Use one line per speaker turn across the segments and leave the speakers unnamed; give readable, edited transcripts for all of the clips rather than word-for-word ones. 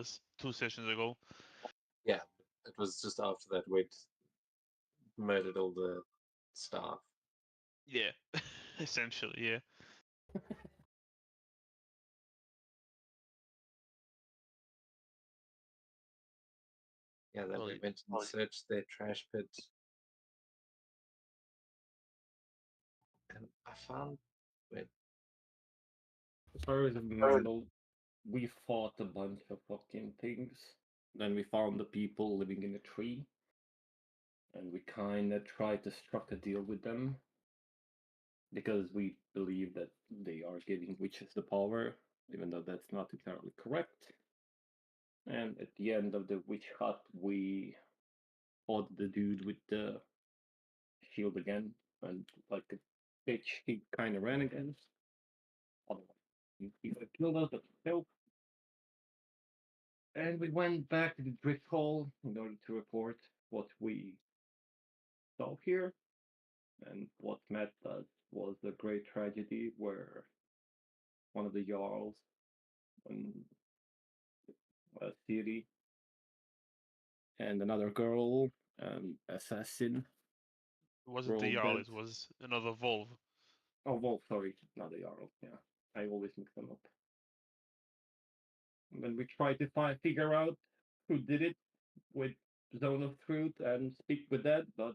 was 2 sessions ago.
Yeah, it was just after that we'd murdered all the staff.
Yeah, essentially, yeah.
Yeah, then
Well,
we went and searched their trash pit. And I found... Wait,
As far as I remember, we fought a bunch of fucking things. Then we found the people living in a tree. And we kinda tried to struck a deal with them. Because we believe that they are giving witches the power, even though that's not entirely correct. And at the end of the witch hut, we fought the dude with the shield again, and like a bitch, he kind of ran again. Otherwise, he could have killed us, but no. And we went back to the drift hall in order to report what we saw here. And what met us was a great tragedy where one of the jarls in a city and another girl, assassin,
it wasn't
were
the
all
Jarl,
dead.
it was another Volv.
Oh, well, sorry, not the Jarl. Yeah, I always mix them up. And then we tried to figure out who did it with Zone of Truth and speak with that, but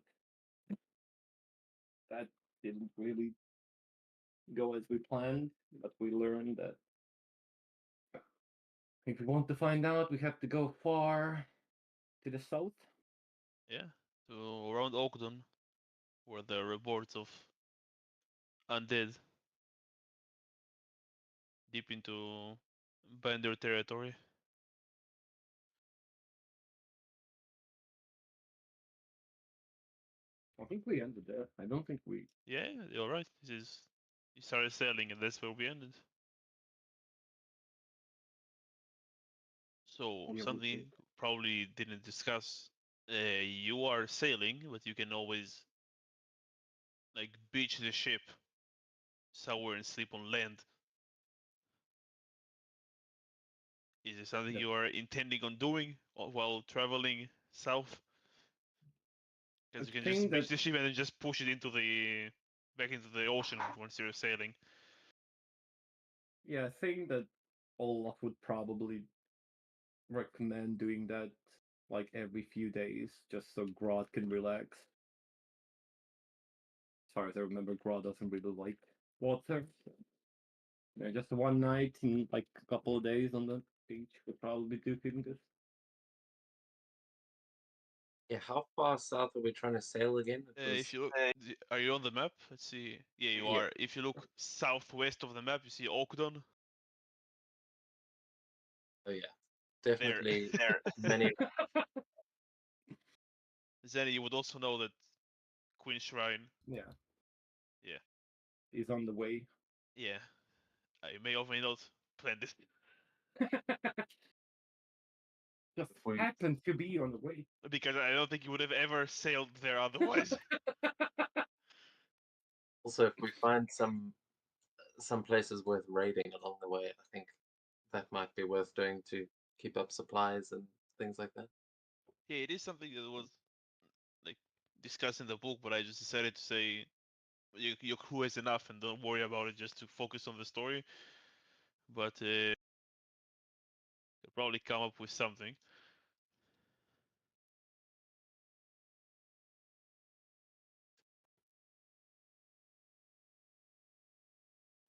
that didn't really go as we planned. But we learned that if we want to find out, we have to go far to the south.
Yeah, so around Oakdon, where the reports of undead deep into Bender territory.
I think we ended there. I don't think we.
Yeah, you're right. This is you started sailing, and that's where we ended. So
Yeah, we
something
did.
probably didn't discuss. You are sailing, but you can always like beach the ship somewhere and sleep on land. Is it something
Yeah.
you are intending on doing while traveling south?
I
Because you can just
think
beach
that
the ship and then just push it into the back into the ocean once you're sailing.
I think that Olaf would probably recommend doing that like every few days, just so Grodd can relax. As far as I remember, Grodd doesn't really like water. Yeah, just one night in like a couple of days on the beach would probably do him good.
yeah, how far south are we trying to sail again? It
If
was...
you look, are you on the map? Let's see. Yeah, you
Yeah,
are. If you look southwest of the map, you see Oakdon.
oh yeah,
There.
definitely many...
Then you would also know that Queen Shrine.
Yeah,
Yeah.
he's on the way.
Yeah. I may or may not plan this
Just
If we...
happens to be on the way.
because I don't think you would have ever sailed there otherwise.
Also, if we find some places worth raiding along the way, I think that might be worth doing to keep up supplies and things like that.
Yeah, it is something that was like discussed in the book, but I just decided to say your crew is enough and don't worry about it, just to focus on the story. But you'll probably come up with something.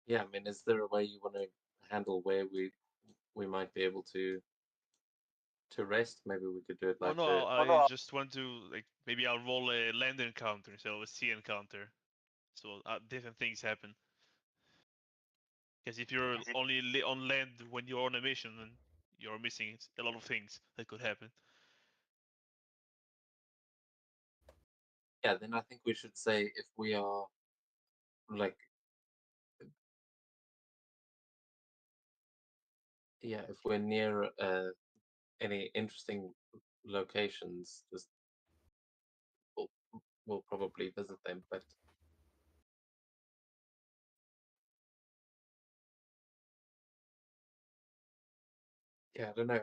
Yeah, I mean, is there a way you want to handle where we might be able to rest? Maybe we could do it
Oh
like
no,
the...
I just want to like maybe I'll roll a land encounter instead of a sea encounter, so different things happen. Because if you're only on land when you're on a mission, then you're missing a lot of things that could happen.
Yeah, then I think we should say if we are like... Yeah, if we're near any interesting locations, just we'll probably visit them. But yeah, I don't know.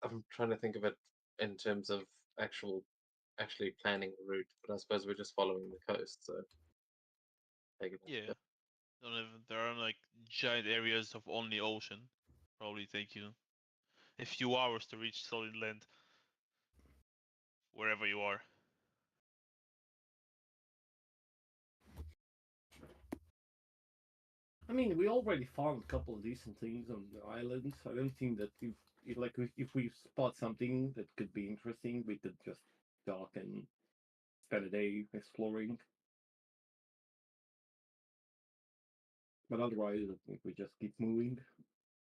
I'm trying to think of it in terms of actually planning a route, but I suppose we're just following the coast, so take it.
Yeah. There are like giant areas of only ocean. Probably take you a few hours to reach solid land wherever you are.
I mean, we already found a couple of decent things on the islands. I don't think that if we spot something that could be interesting, we could just dock and spend a day exploring. But otherwise, I think we just keep moving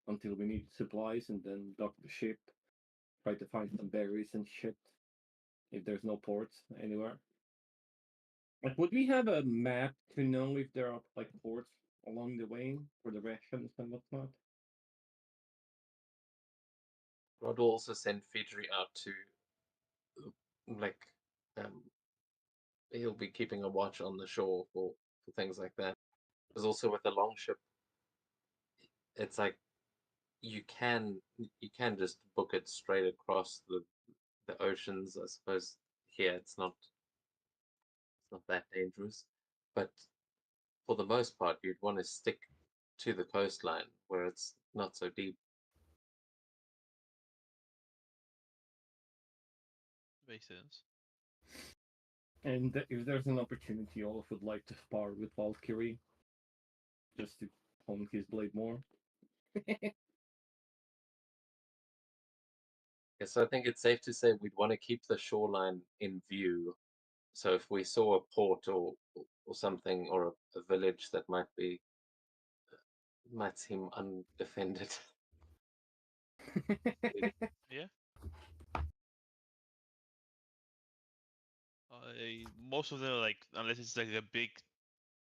until we need supplies and then dock the ship, try to find some berries and shit if there's no ports anywhere. Like, would we have a map to know if there are like ports along the way for the rations and whatnot?
Rod will also send Fidri out to like um he'll be keeping a watch on the shore for things like that. There's also with the longship, it's like you can just book it straight across the oceans. I suppose here it's not that dangerous, but for the most part, you'd want to stick to the coastline where it's not so deep.
Makes sense.
And if there's an opportunity, Olaf would like to spar with Valkyrie just to hone his blade more.
Yeah, so I think it's safe to say we'd want to keep the shoreline in view. So if we saw a port or something or a village that might seem undefended.
Yeah. Most of them like unless it's like a big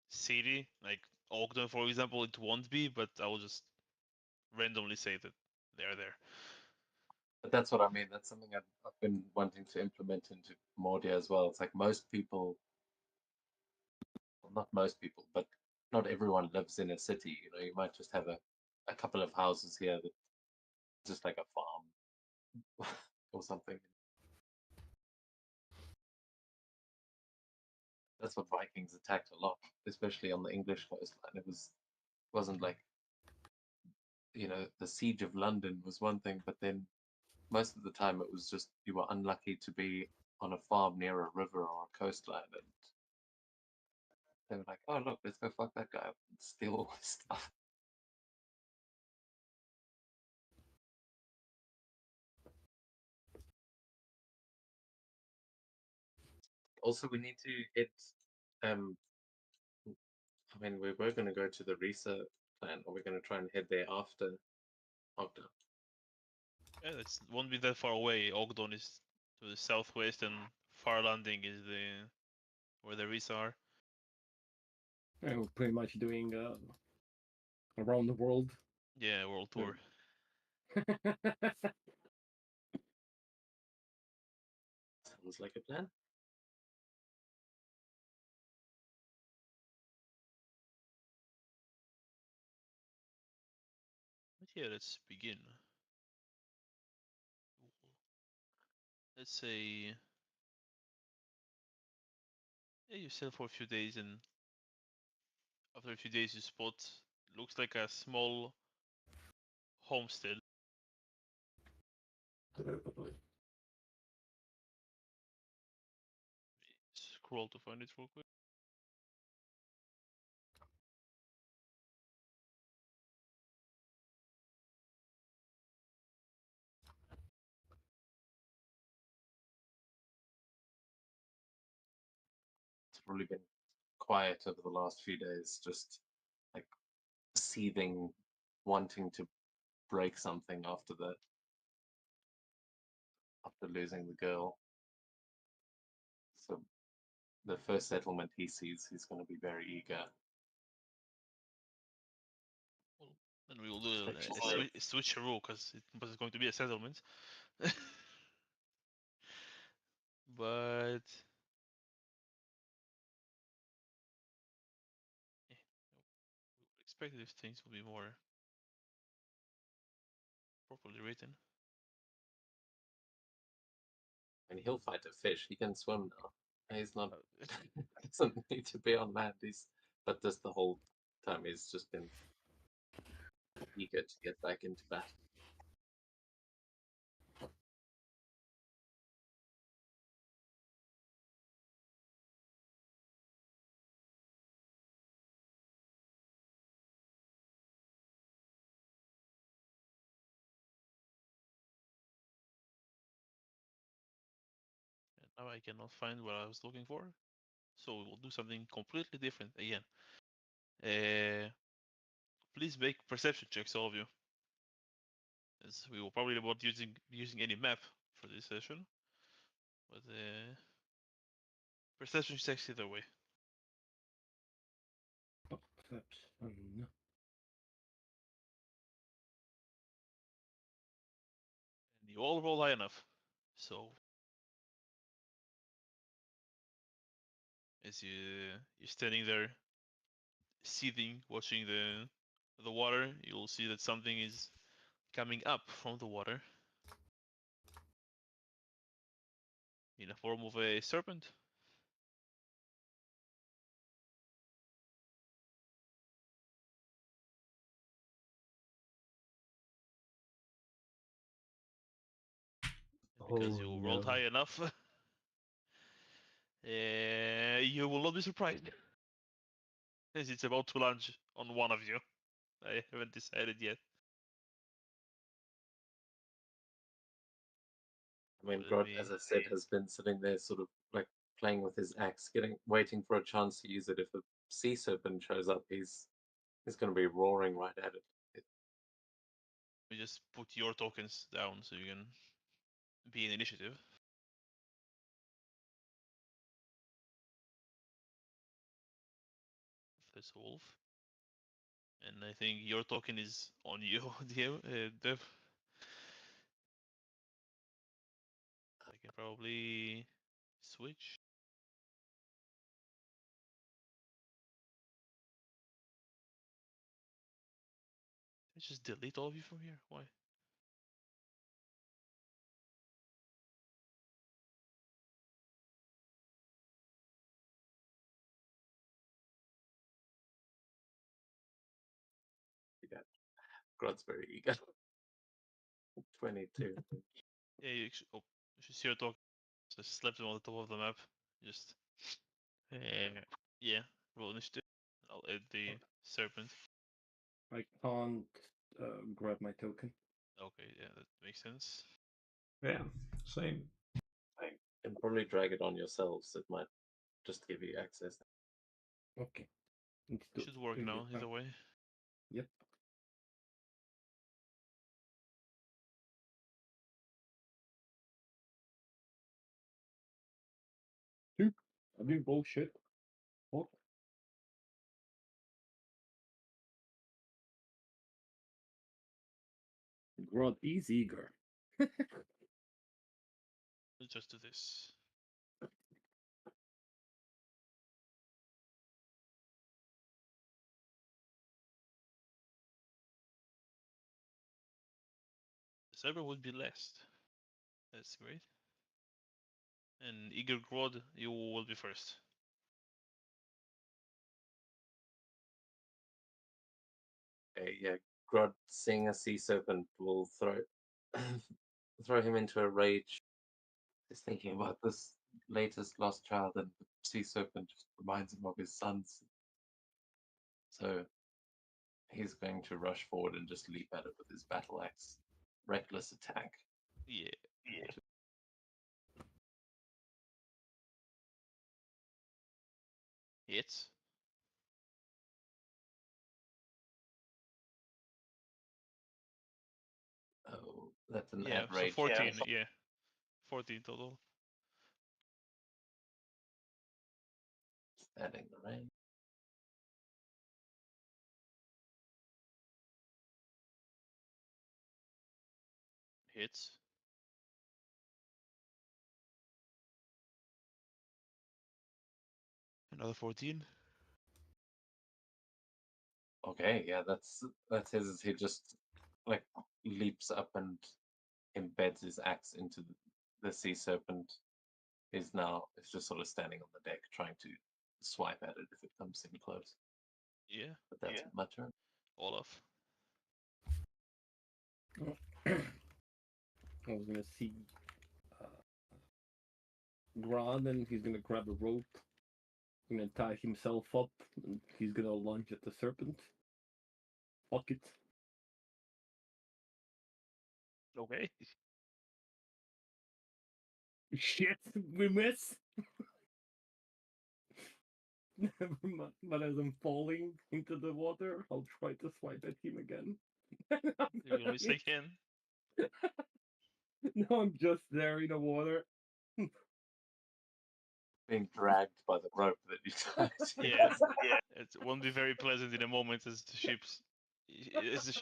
city like Ogden, for example, it won't be. But I will just randomly say that they're there.
But that's what I mean. That's something I've been wanting to implement into Mordia as well. It's like most people, well, not most people, but not everyone lives in a city. You know, you might just have a couple of houses here that just like a farm or something. That's what Vikings attacked a lot, especially on the English coastline. Wasn't like, the siege of London was one thing, but then most of the time it was just you were unlucky to be on a farm near a river or a coastline, and they were like, "Oh look, let's go fuck that guy up and steal all his stuff." Also, we need to hit. Um, I mean, we were going to go to the Risa clan, or we're going to try and head there after Ogden.
Yeah, it won't be that far away. Ogden is to the southwest, and Far Landing is the where the Risa are.
And we're pretty much doing around the world.
Yeah, world tour.
Sounds like a plan.
But yeah, let's begin. Let's say yeah, you sail for a few days, and after a few days you spot looks like a small homestead. Scroll to find it real quick.
It's probably been quiet over the last few days, just like seething, wanting to break something after losing the girl. So the first settlement he sees, he's going to be very eager.
Well, then we will do
Stretch his
a
legs.
switcheroo because it was going to be a settlement. But yeah, we expected if things will be more properly written.
And he'll fight a fish. He can swim now. He's not
Uh,
doesn't need to be on land. But just the whole time he's just been eager to get back into battle.
Now I cannot find what I was looking for. So we will do something completely different again. Please make perception checks, all of you. As we will probably not using any map for this session. But perception checks either way.
Perception.
And you all roll high enough. So as you're standing there seething, watching the water, you'll see that something is coming up from the water in the form of a serpent. Because you rolled high enough, you will not be surprised. As it's about to lunge on one of you. I haven't decided yet.
I mean,
Let
Grod,
me.
as I said, has been sitting there sort of like playing with his axe, waiting for a chance to use it. If a sea serpent shows up, he's going to be roaring right at it.
We just put your tokens down so you can be in initiative. This wolf. And I think your token is on you, Dev. I can probably switch. Let's just delete all of you from here. Why?
Grod's very eager. 22.
Yeah, you should see your token. Just slap them on the top of the map. Just. Yeah, roll initiative. I'll add the serpent.
I can't grab my token.
Okay, yeah, that makes sense.
Yeah, same.
And probably drag it on yourselves. It might just give you access.
Okay. It's
Should work
doing
now,
it
either way.
Yep. Dude, I'm doing bullshit. What? Grod is eager.
Let's just do this. The server would be last. That's great. And Igor Grod, you will be first.
Okay, yeah. Grod, seeing a sea serpent, will throw throw him into a rage. Just thinking about this latest lost child, and the sea serpent just reminds him of his sons. So he's going to rush forward and just leap at it with his battle axe. Reckless attack.
Yeah. Hits.
Oh, that's an
Yeah,
add
so
rage.
14, yeah. 14 total.
Just adding the range.
Hits. Another 14.
Okay, yeah, that's his. He just like leaps up and embeds his axe into the sea serpent is just sort of standing on the deck trying to swipe at it if it comes in close.
Yeah,
But that's my turn.
Olaf.
I was gonna see Gran, and he's gonna grab a rope, gonna tie himself up, and he's gonna lunge at the serpent. Fuck it.
Okay.
Shit, we miss. Never mind. But as I'm falling into the water, I'll try to swipe at him again.
You're gonna miss again.
No, I'm just there in the water.
Being dragged by the rope that you tied.
Yeah. It won't be very pleasant in a moment as the ship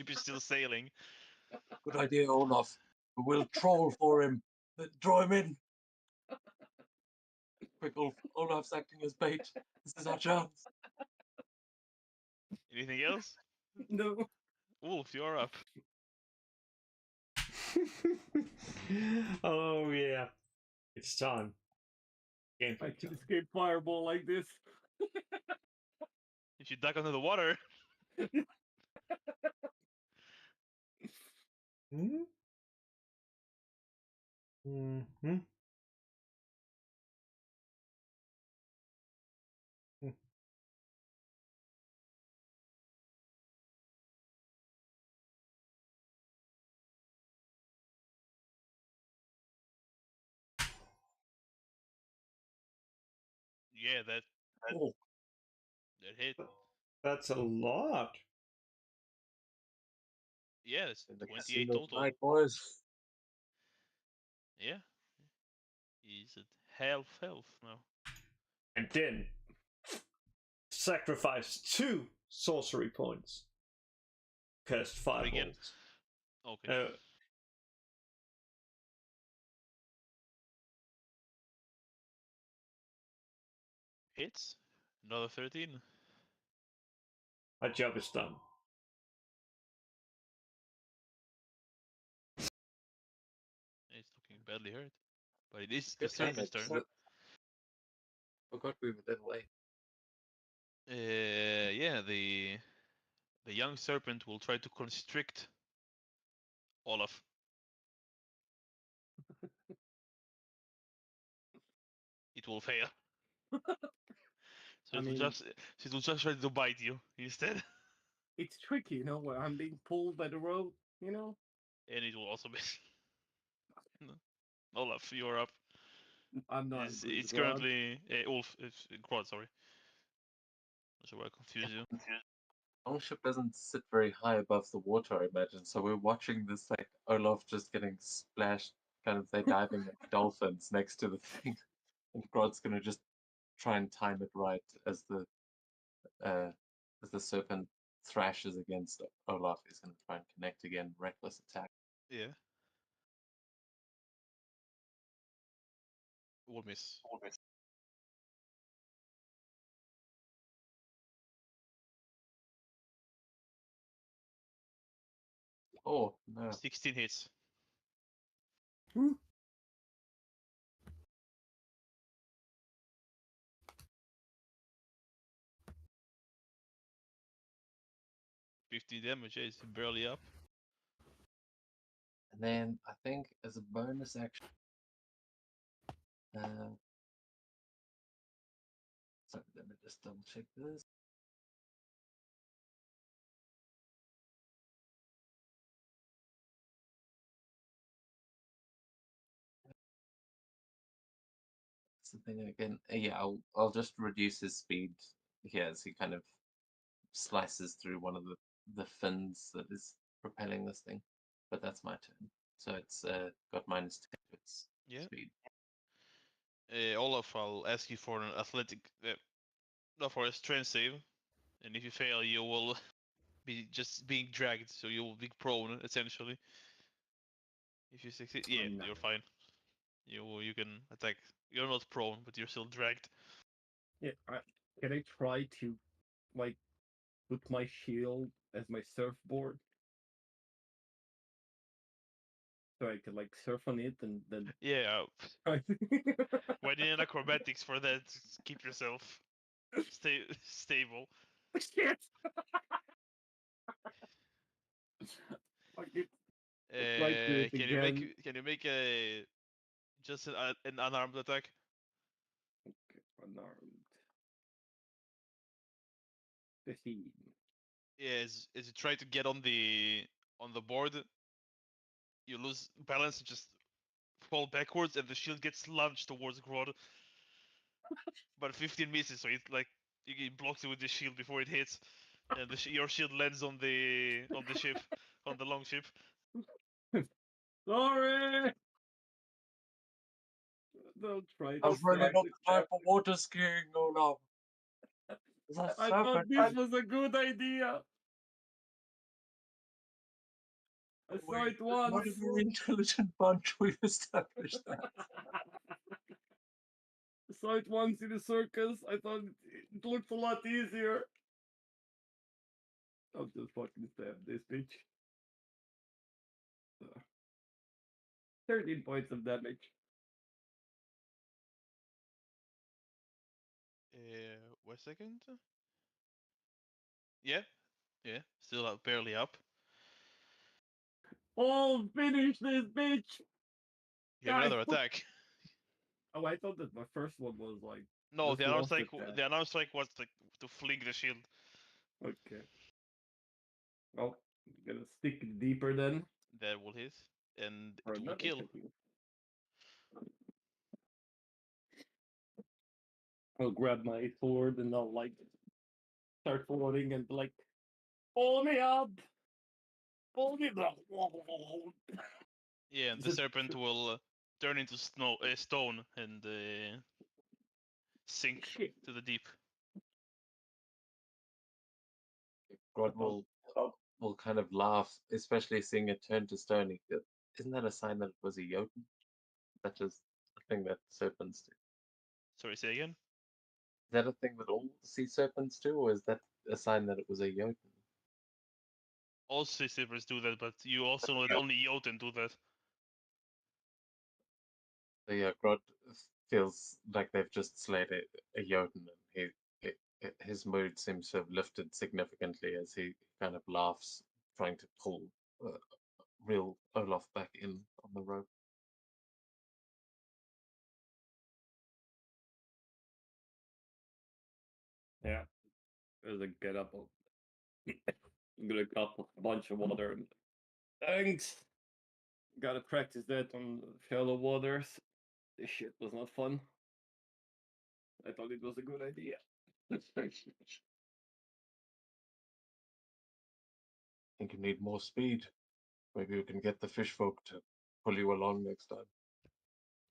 is still sailing.
Good idea, Olaf. We'll troll for him. Draw him in. Quick, Olaf's acting as bait. This is our chance.
Anything else?
No.
Wolf, you're up.
Oh yeah, it's time. Game
I
play
can
time.
escape fireball like this.
If you duck under the water,
Hmm. Hmm.
yeah, that
Oh,
hit.
That's a lot.
Yeah, it's
in the
28
casino
total.
tonight, boys.
Yeah. He's at health now.
And then sacrifice 2 sorcery points. Cast
But again,
fireballs.
okay. Hits. Another 13.
My job is done.
It's looking badly hurt. But it is the
Good
serpent's
damage.
turn.
Forgot we were that way.
Yeah, the young serpent will try to constrict Olaf. It will fail. So
I mean,
it will just try to bite you instead.
it's tricky, where I'm being pulled by the rope,
And it will also miss. Olaf, you're up.
I'm not good
It's
with Ron.
currently Ulf. It's Quad, sorry. Not sure why I confused you.
Longship doesn't sit very high above the water, I imagine. So we're watching this like Olaf just getting splashed. Kind of they're diving like dolphins next to the thing, and Grod's gonna just try and time it right as the serpent thrashes against Olaf. He's gonna try and connect again, reckless attack.
Yeah. Will miss.
Oh no!
16 hits.
Woo.
50 damage. Yeah, it's barely up.
And then I think as a bonus action, sorry, let me just double check this. Something again. Yeah, I'll just reduce his speed here as he kind of slices through one of the fins that is propelling this thing. But that's my turn. So it's got -10 to its
Yeah.
speed.
Olaf, I'll ask you for an athletic, no, for a strength save, and if you fail, you will be just being dragged, so you will be prone essentially. If you succeed, yeah, you're fine. You can attack. You're not prone, but you're still dragged.
Yeah, can I try to, like, put my shield as my surfboard? so I could like surf on it and then.
Yeah,
Try
why do you need acrobatics for that? Just keep yourself stable.
Shit! Fuck it. Try to do it
Can you
again.
make a just an unarmed attack?
Okay, unarmed. 15.
Yeah, as you try to get on the board, you lose balance and just fall backwards, and the shield gets lunged towards Grodd. But 15 misses, so it like it blocks it with the shield before it hits, and your shield lands on the ship, on the long ship.
Sorry! Don't try to
I've really
save
not
the
the time
cat.
for water skiing, Olaf. That's
I
so
thought this was a good idea. I saw it
What
once.
a very intelligent bunch we've established that.
I saw it once in the circus. I thought it looked a lot easier. I'll just fucking stab this bitch. 13 points of damage.
Wait a second. Yeah, yeah, still up, barely up.
Oh, finish this bitch!
You have
Guys,
another attack.
oh, I thought that my first one was like.
No,
just
the unarmed
lost
strike.
attack.
The unarmed strike was like to fling the shield.
Okay. Well, I'm gonna stick deeper then.
That will hit, and
For
it will
another
kill.
15. I'll grab my sword and I'll like start floating and like, pull me up! Pull me up!
Yeah, and the
Just-
serpent will turn into stone and sink
Shit.
to the deep.
Grodd will kind of laugh, especially seeing it turn to stone. He goes, isn't that a sign that it was a Jotun? Such as a thing that serpents do.
Sorry, say again.
Is that a thing that all sea serpents do, or is that a sign that it was a Jotun?
All sea serpents do that, but you also know that only Jotun do that.
So yeah, Grodd feels like they've just slayed a Jotun, and his mood seems to have lifted significantly as he kind of laughs, trying to pull real Olaf back in on the rope.
Yeah. There's a get up. I'm gonna cup a bunch of water. And thanks! Gotta practice that on shallow waters. This shit was not fun. I thought it was a good idea.
I think you need more speed. Maybe you can get the fish folk to pull you along next time.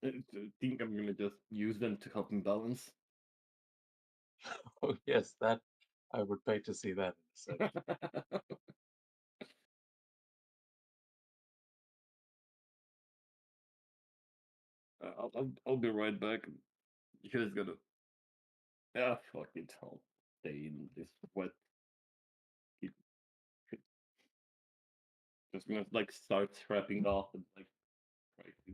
I think I'm gonna just use them to help me balance.
Oh yes, that I would pay to see that in a second.
I'll be right back. You guys gotta. Ah, fuck it. I'll stay in this wet. Keep- Just gonna like start scrapping off and like try to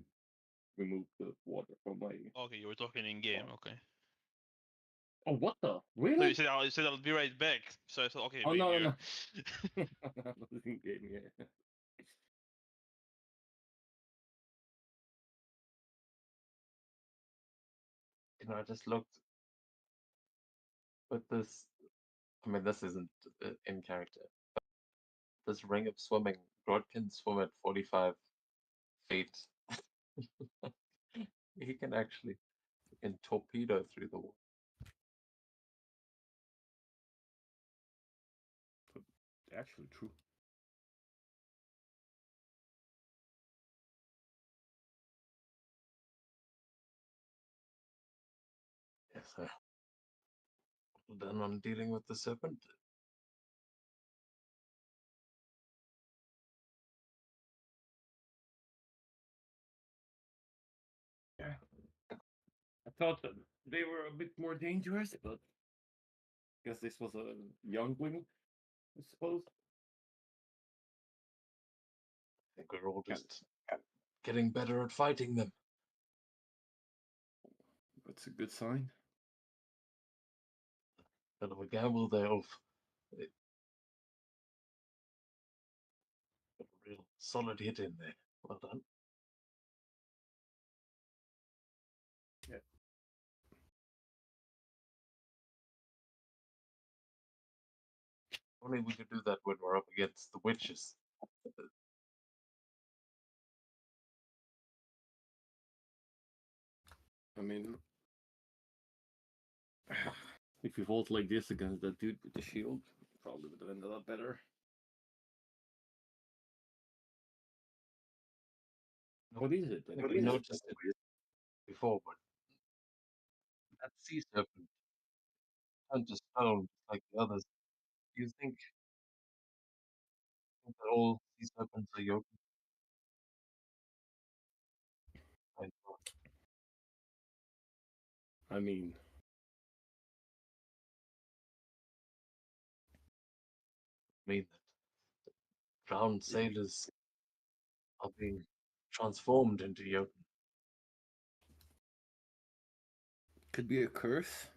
remove the water from my.
Okay, you were talking in game.
Wow.
Okay.
Oh, what the?
No,
Really?
you said I'll be right back. So I thought, okay,
Oh
maybe
no,
you're...
no. I was in game, yeah.
I just looked with this. I mean, this isn't in character. But this ring of swimming, Grodd can swim at 45 feet. He can actually torpedo through the water.
Actually, true.
Yes, sir. Done on dealing with the serpent.
Yeah. I thought that they were a bit more dangerous, but I guess this was a youngling, I suppose.
I think we're all
Yeah.
just getting better at fighting them.
That's a good sign.
Bit of a gamble there, Ulf. Got a real solid hit in there. Well done.
Yeah.
Only we could do that when we're up against the witches.
I mean, if we fought like this against that dude with the shield, probably would have ended up better. What is it?
We noticed it before, but that sea serpent turned to stone like the others. Do you think that all sea serpents are yoked? I
I mean,
mean that drowned sailors are being transformed into yoked.
could be a curse.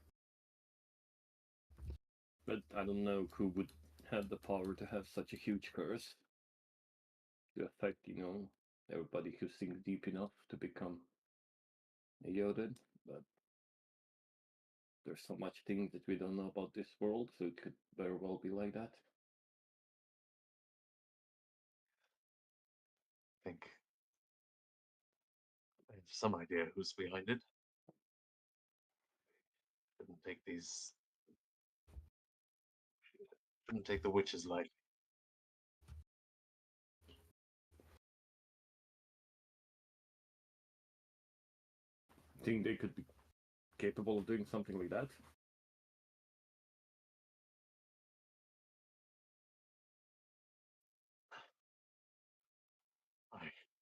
But I don't know who would have the power to have such a huge curse to affect, everybody who sinks deep enough to become a Yodid. But there's so much things that we don't know about this world, so it could very well be like that.
I think I have some idea who's behind it. Shouldn't take the witches lightly.
Think they could be capable of doing something like that?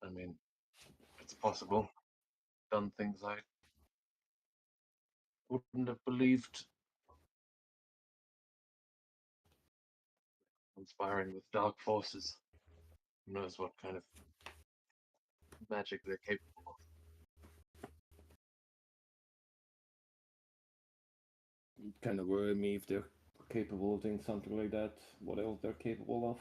I mean, it's possible. Done things I wouldn't have believed. Conspiring with dark forces. Who knows what kind of magic they're capable of.
Kind of worry me if they're capable of doing something like that. What else they're capable of?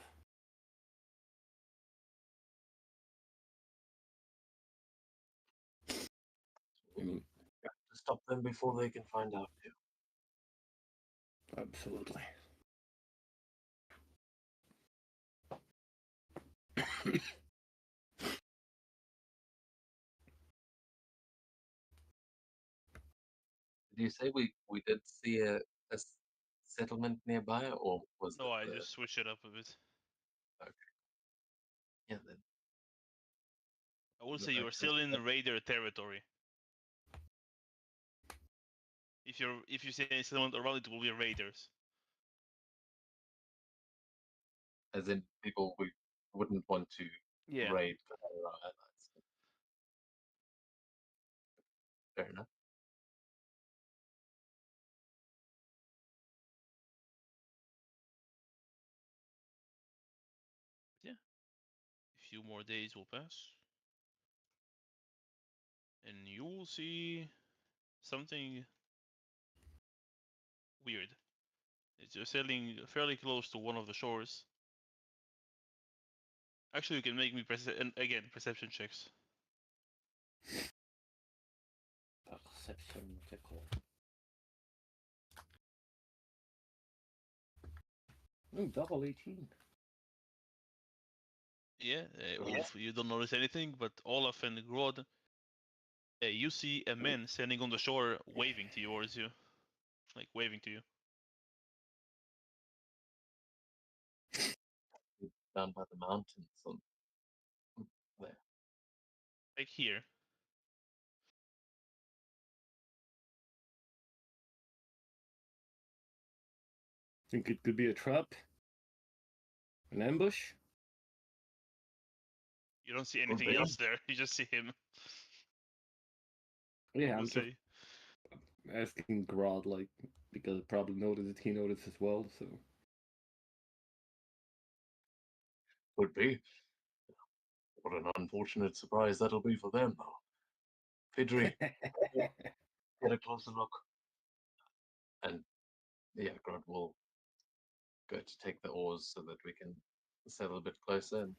I mean,
To stop them before they can find out too.
absolutely.
Did you say we did see a settlement nearby, or was
No, I
that
just switched it up a bit.
yeah? Then
I would
No,
say
I
you're still in raider territory. If you say any settlement around it, will be raiders.
as in people we wouldn't want to
Yeah.
raid because they're our allies. Fair enough.
Yeah. A few more days will pass, and you will see something weird. You're sailing fairly close to one of the shores. Actually, you can make me again perception checks.
Perception check. Double 18.
Yeah, Ulf, you don't notice anything, but Olaf and Grodd, you see a man standing on the shore waving towards you. Like, waving to you.
Down by the mountains on there.
Like here.
Think it could be a trap? An ambush?
You don't see anything else there. You just see him.
Yeah,
I
I'm
would
just
say.
asking Grodd, like, because probably noticed it, he noticed as well, so.
Would be. What an unfortunate surprise that'll be for them, though. Pidgey, get a closer look. And yeah, Grunt will go to take the oars so that we can settle a bit closer and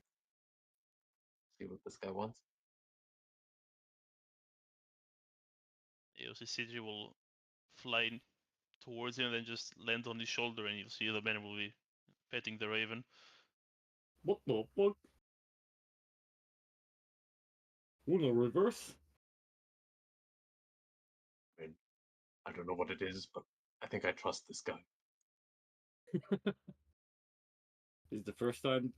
see what this guy wants.
You'll see Sidri will fly towards him and then just land on his shoulder, and you'll see the man will be petting the raven.
What the fuck? Uno reverse?
I mean, I don't know what it is, but I think I trust this guy.
Is the first time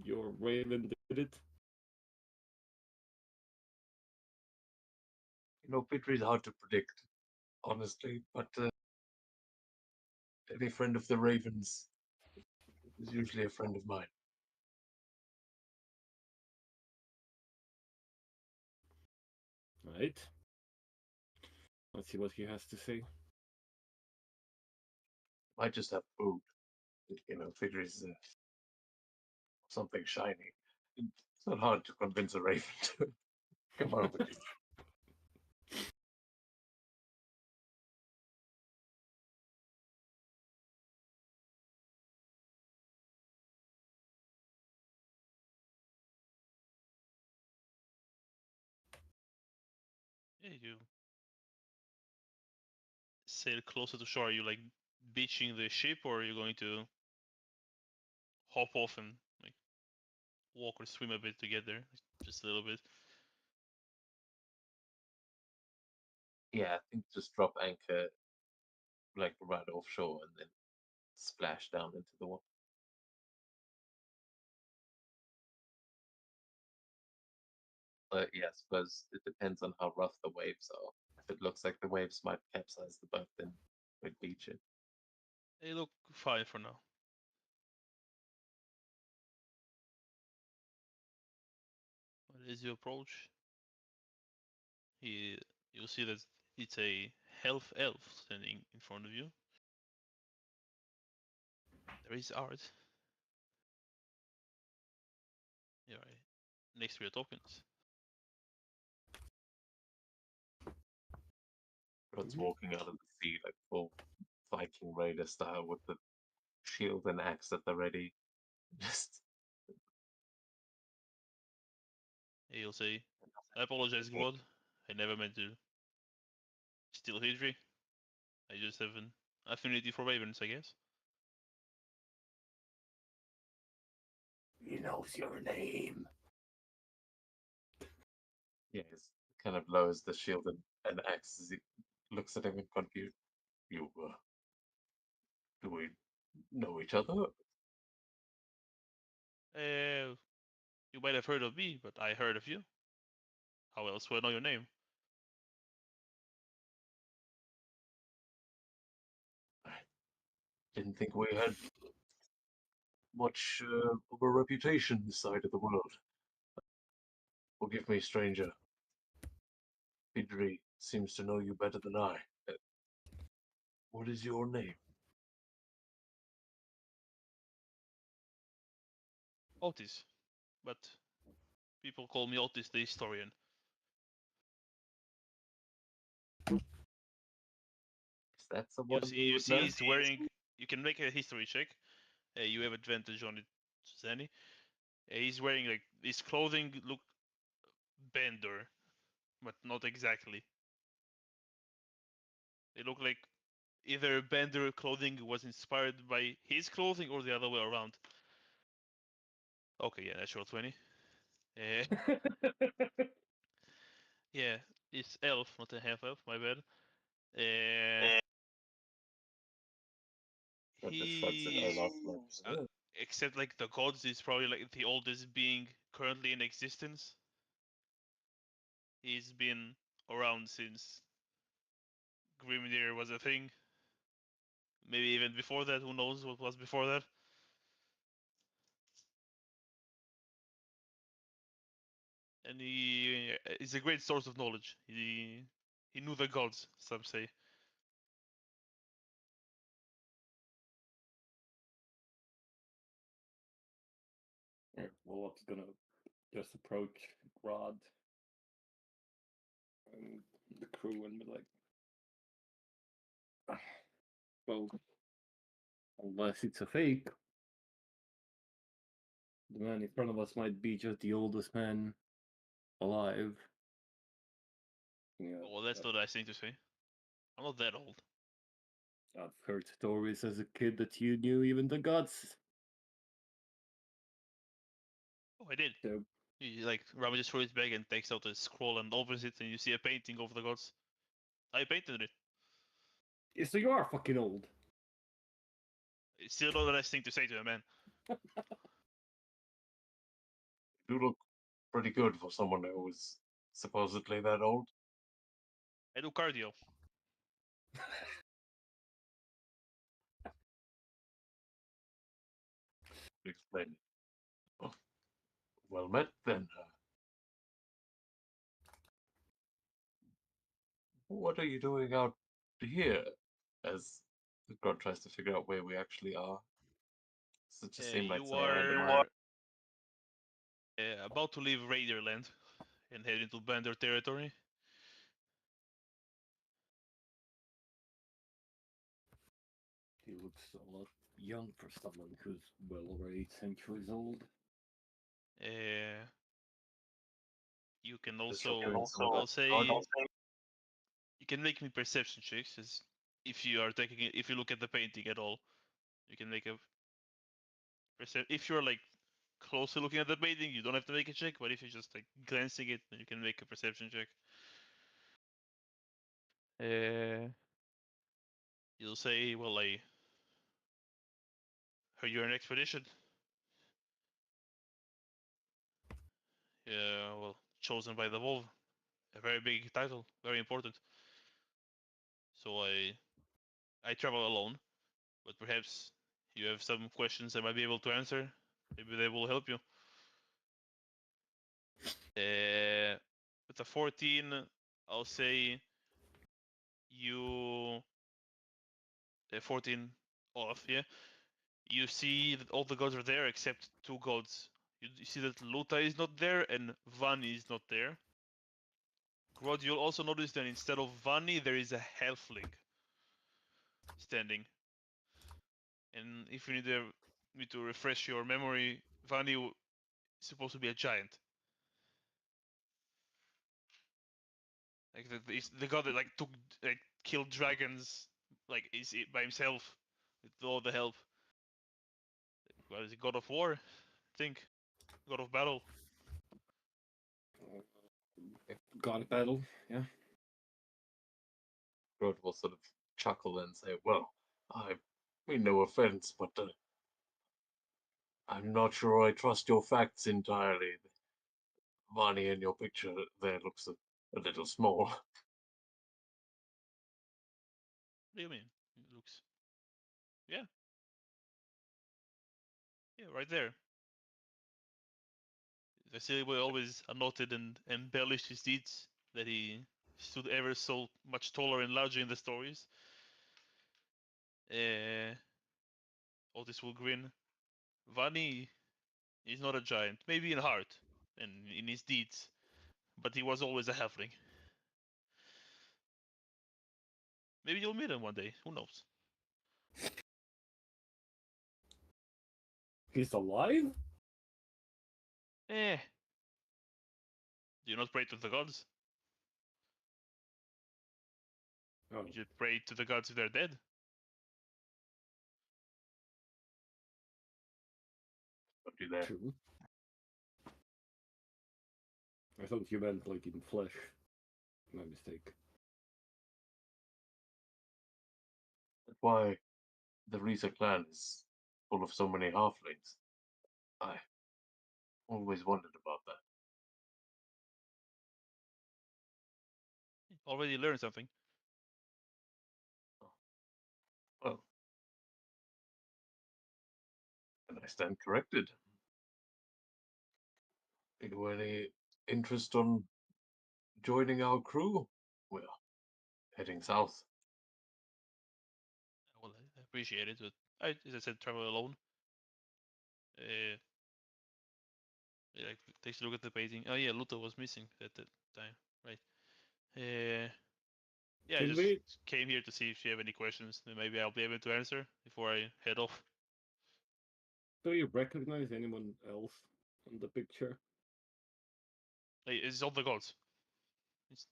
your raven did it?
You know, Pidgey's hard to predict, honestly, but any friend of the Ravens is usually a friend of mine.
Right. Let's see what he has to say.
Might just have food. You know, Pidgey's something shiny. It's not hard to convince a Raven to come over to you.
Yeah, you sail closer to shore. Are you like beaching the ship, or are you going to hop off and like walk or swim a bit to get there? Just a little bit.
Yeah, I think just drop anchor like right offshore and then splash down into the water. But yeah, I suppose it depends on how rough the waves are. If it looks like the waves might capsize the boat, then we'd beach it.
They look fine for now. But as you approach, you'll see that it's a half elf standing in front of you. There is art. Yeah, right. Next to your tokens.
It's walking out of the sea like full Viking raider style with the shield and axe at the ready. Just
He'll say, I apologize, God. I never meant to steal history. I just have an affinity for ravens, I guess.
He knows your name.
yeah, he kind of lowers the shield and axe as he looks at him in confusion. You do we know each other?
You might have heard of me, but I heard of you. How else would I know your name?
I didn't think we had much of a reputation this side of the world. Forgive me, stranger. Pidgey seems to know you better than I. What is your name?
Otis. But people call me Otis the Historian.
Is that
You
someone
see,
we
you
would
see
know?
he's wearing... You can make a history check. You have advantage on it, Zanny. He's wearing like... His clothing look Bender, but not exactly. They look like either Bender clothing was inspired by his clothing or the other way around. Okay, yeah, natural 20. Yeah, it's elf, not a half elf, my bad.
That just shrugs it off. Like,
Except like the gods is probably like the oldest being currently in existence. He's been around since Grimnir was a thing. Maybe even before that, who knows what was before that. And he is a great source of knowledge. He knew the gods, some say.
Well, what's gonna just approach Rod and the crew and be like, "Ah, well, unless it's a fake, the man in front of us might be just the oldest man alive." Yeah,
Well, that's not a nice thing to say. I'm not that old.
I've heard stories as a kid that you knew even the gods.
Oh, I did.
So
He like rummages through his bag and takes out a scroll and opens it, and you see a painting of the gods. I painted it.
yeah, so you are fucking old.
It's still not a nice thing to say to a man.
You look pretty good for someone who was supposedly that old.
I do cardio.
Explain it. Oh, well met then. What are you doing out here? As the god tries to figure out where we actually are. Does it just seem like
You
some random
are
island?
about to leave Raiderland and head into Bender territory.
He looks a lot young for someone who's well over 8 centuries old.
Uh, you can
Just
also,
doing some
I'll
odd-
say, you can make me perception checks. As if you are taking it, if you look at the painting at all, you can make a If you're like closely looking at the painting, you don't have to make a check. But if you're just like glancing it, then you can make a perception check. You'll say, well, I heard you're an expedition. Yeah, well, chosen by the Wolf. A very big title, very important. So I travel alone, but perhaps you have some questions I might be able to answer. Maybe they will help you. With a 14, I'll say you 14 off, yeah. You see that all the gods are there except two gods. You see that Luta is not there and Vani is not there. Grod, you'll also notice that instead of Vani, there is a halfling standing. And if you need me to refresh your memory, Vani is supposed to be a giant. Like the god that like killed dragons like is it by himself with all the help. What is it? God of War, I think. God of Battle.
God of battle, yeah.
Grod will sort of chuckle and say, "Well, I mean no offense, but I'm not sure I trust your facts entirely. Varney in your picture there looks a little small."
What do you mean? It looks. Yeah. Yeah, right there. Vasily always noted and embellished his deeds, that he stood ever so much taller and larger in the stories. Otis will grin. Vani is not a giant, maybe in heart and in his deeds, but he was always a halfling. Maybe you'll meet him one day, who knows?
He's alive?
Eh. Do you not pray to the gods?
Oh,
You should pray to the gods if they're dead.
Don't do that.
true. I thought you meant like in flesh. My mistake.
That's why the Risa clan is full of so many halflings. I always wondered about that.
Already learned something.
Well, and I stand corrected. You any interest on joining our crew? We're heading south.
Well, I appreciate it, but I, as I said, travel alone. Yeah, like, takes a look at the painting. Oh yeah, Luta was missing at that time, right? Yeah, I
Can
just
we?
came here to see if you have any questions. Then maybe I'll be able to answer before I head off.
Do you recognize anyone else on the picture?
Like, it's all the gods. It's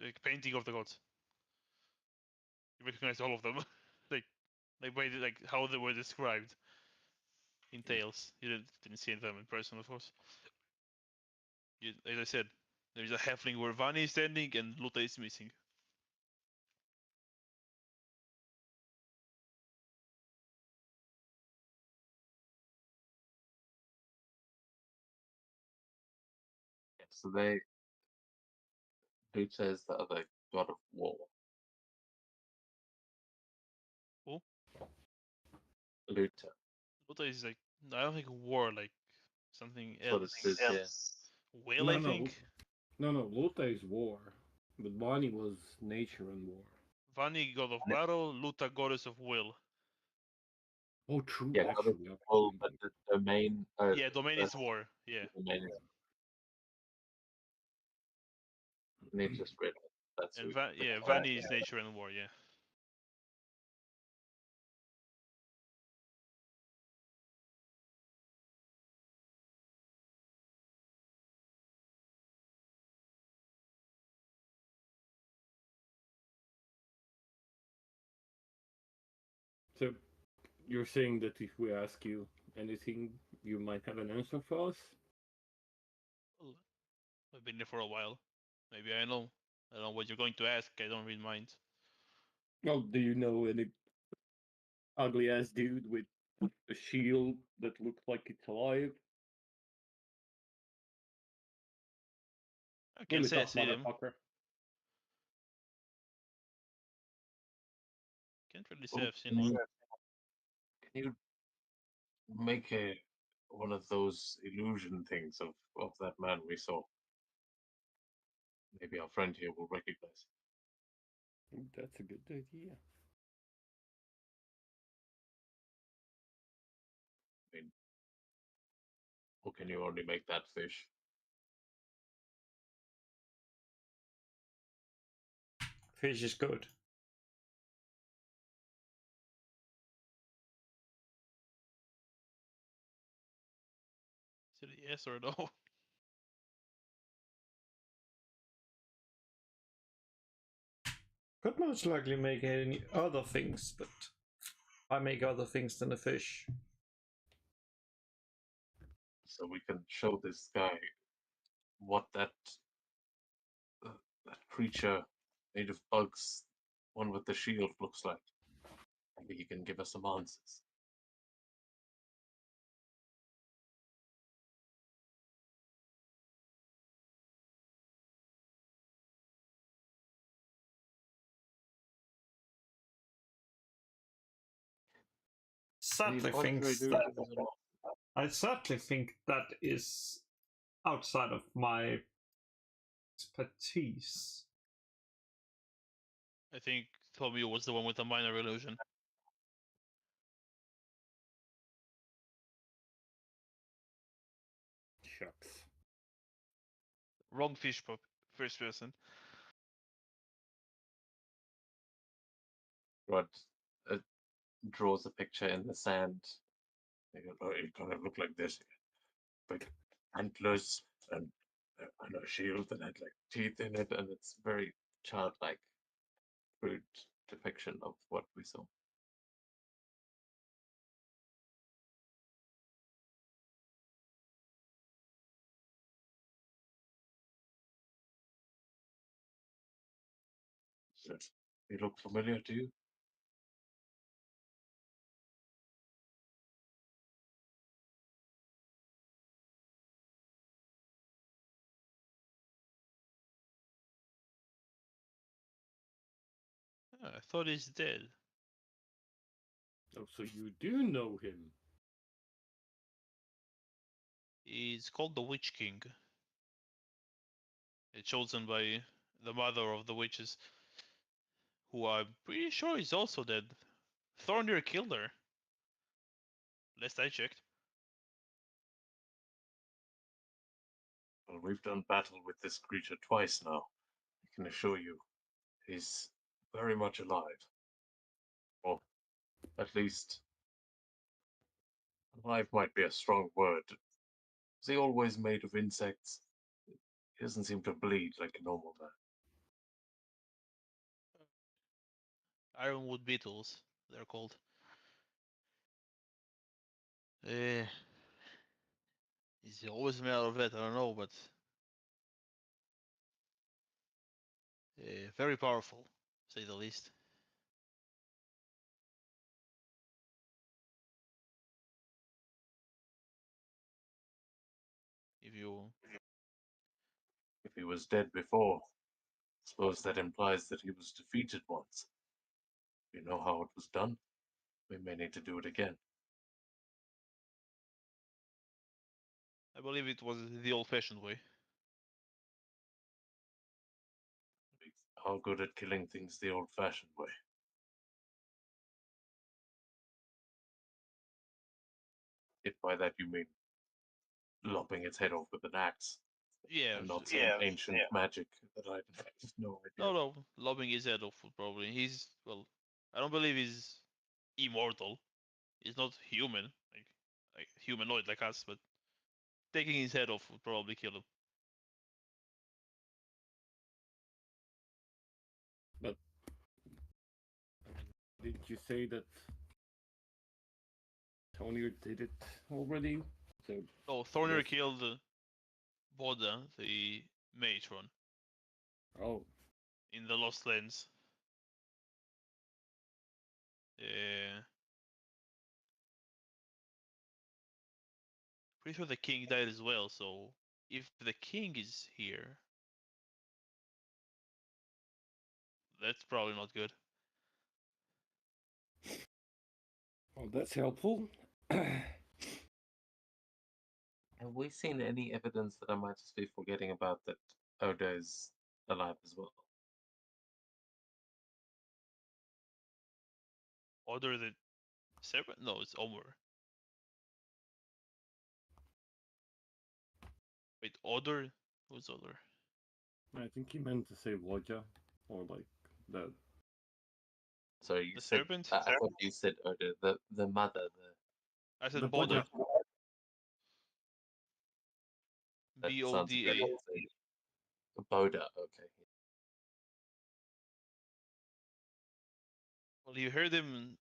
like painting of the gods. You recognize all of them, like by like how they were described in tales. You didn't see them in person, of course. As I said, there's a halfling where Vani is standing and Luta is missing.
So Lucha is the other god of war.
Who?
Lucha.
Luta is like, I don't think war, like something
That's what it
else.
says,
Whale,
No,
I
no,
think.
No, Luta is war, but Bonnie was nature and war.
Vani, god of battle. Luta, goddess of will.
Oh, true.
Yeah, god of
Actually,
war, but the domain.
Yeah, domain is war. Yeah.
Domain is nature's spread. That's
And
who.
Vani is nature and war. Yeah.
So you're saying that if we ask you anything, you might have an answer for us?
Well, I've been there for a while. Maybe I know. I don't know what you're going to ask. I don't really mind.
Well, do you know any ugly ass dude with a shield that looks like it's alive?
I can't
Really
say I
tough
see him.
motherfucker.
Can't really say I've seen
Can
one.
you make one of those illusion things of that man we saw? Maybe our friend here will recognize.
That's a good idea.
I mean, or can you only make that fish?
Fish is good.
Is it a yes or a no?
Could most likely make any other things, but I make other things than a fish.
So we can show this guy what that creature made of bugs, one with the shield, looks like. Maybe he can give us some answers.
Sadly I sadly think that is outside of my expertise.
I think Tomio was the one with the minor illusion.
Shucks.
Wrong fish pop. First person.
Rod draws a picture in the sand. It kind of looked like this. Big antlers and a shield that had like teeth in it, and it's very childlike, crude depiction of what we saw. Does it look familiar to you?
I thought he's dead.
Oh, so you do know him?
He's called the Witch King. It's chosen by the mother of the witches, who I'm pretty sure is also dead. Thornir killed her. Last I checked.
Well, we've done battle with this creature twice now. I can assure you, he's very much alive. Or at least, alive might be a strong word. Is he always made of insects? He doesn't seem to bleed like a normal man.
Ironwood beetles, they're called. Uh, is he always made out of that? I don't know, but very powerful, to say the least. If you
If he was dead before, I suppose that implies that he was defeated once. We know how it was done. We may need to do it again.
I believe it was the old-fashioned way.
How good at killing things the old-fashioned way. If by that you mean lopping its head off with an axe,
Yeah,
and not
so-
some ancient magic that I have no idea.
no, lobbing his head off probably. He's well, I don't believe he's immortal. He's not human, like humanoid like us, but taking his head off would probably kill him.
But did you say that Tony did it already? So
Oh, Thornir
Yes.
killed Boda, the matron,
oh,
in the Lost Lands. Pretty sure the king died as well, so if the king is here, that's probably not good.
well, that's helpful.
Have we seen any evidence that I might just be forgetting about that Oda is alive as well?
Other than seven? No, it's Omer. Wait, Other? Who's Other?
I think he meant to say Roger, or like the
Sorry, you
The
said.
serpent?
I thought you said Oda, the mother.
I said
the
Boda.
That sounds
Boda.
better. Boda. Okay.
Well, you heard him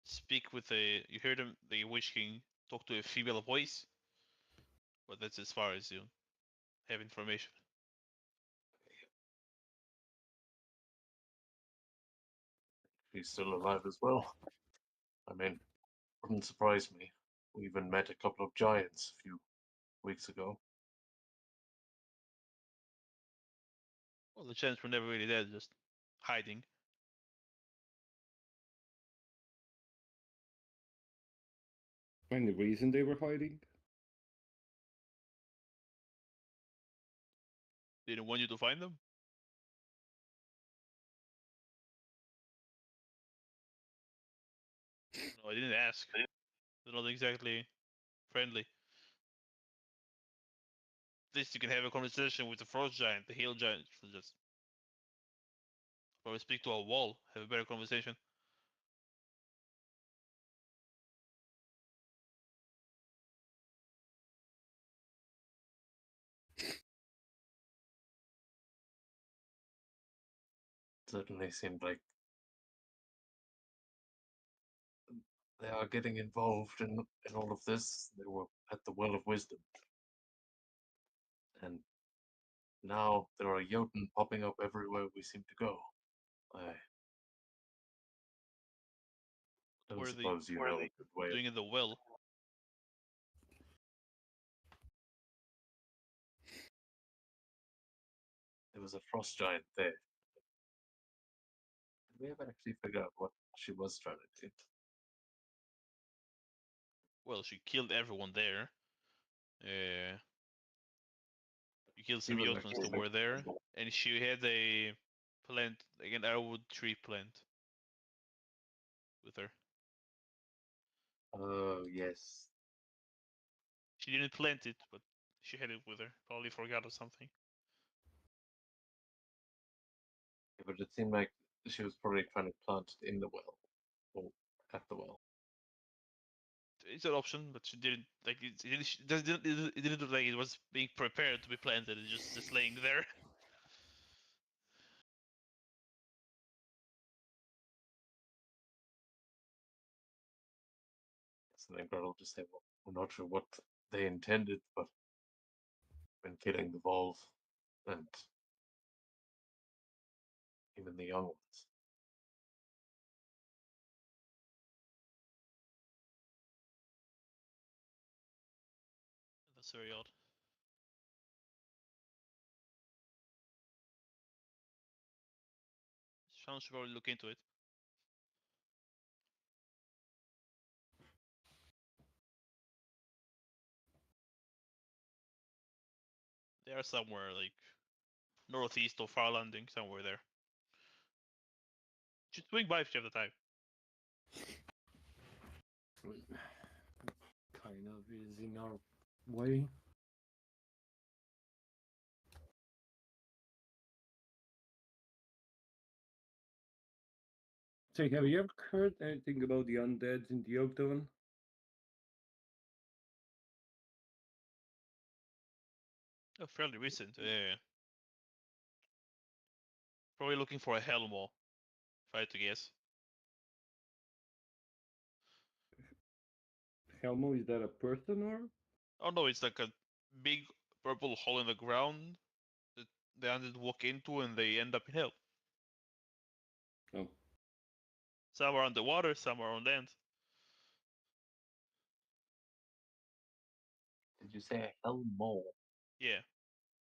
speak with a. You heard him, the Witch King, talk to a female voice, but that's as far as you have information.
He's still alive as well. I mean, wouldn't surprise me. We even met a couple of giants a few weeks ago.
Well, the chance were never really dead, just hiding.
any reason they were hiding.
Didn't want you to find them. No, I didn't ask. They're not exactly friendly. At least you can have a conversation with the frost giant, the hill giant. Just probably speak to a wall, have a better conversation.
Certainly seemed like they are getting involved in all of this. They were at the Well of Wisdom. And now there are Jotun popping up everywhere we seem to go. I don't
Where are they
suppose you know a good way of
doing in the well?
there was a frost giant there. Did we ever actually figure out what she was trying to do?
Well, she killed everyone there. You killed
She
some
was
Jotuns
actually
that were there, and she had a plant, like an arrowwood tree plant, with her.
Oh yes.
She didn't plant it, but She had it with her. Probably forgot or something.
Yeah, but it seemed like she was probably trying to plant it in the well or at the well.
It's an option, but she didn't like it didn't look like it was being prepared to be planted. It's just laying there.
So then Gretel just said, "Well, we're not sure what they intended, but when killing the wolf and even the young ones."
That's very odd. Sean should probably look into it. They are somewhere like northeast of Far Landing, somewhere there. Just swing by if you have the time.
Kind of is in our way. So, have you ever heard anything about the undeads in the Oaktown?
Oh, fairly recent. Yeah. Probably looking for a Helmo, if I had to guess.
Helmo, is that a person or?
Oh no, it's like a big purple hole in the ground that the undead walk into and they end up in hell.
Oh.
Some are underwater, some are on land.
Did you say a hell mole?
Yeah.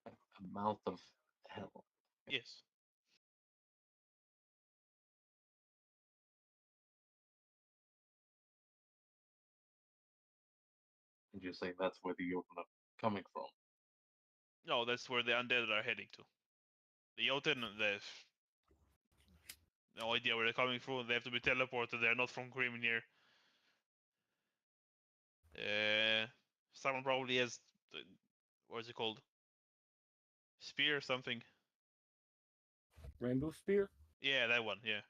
A mouth of hell.
Yes.
And you're saying that's where the Jotun are coming from?
No, that's where the undead are heading to. The Jotun, they have no idea where they're coming from. They have to be teleported. They're not from Grimnir. Someone probably has what is it called? Spear or something.
Rainbow Spear?
Yeah, that one. Yeah.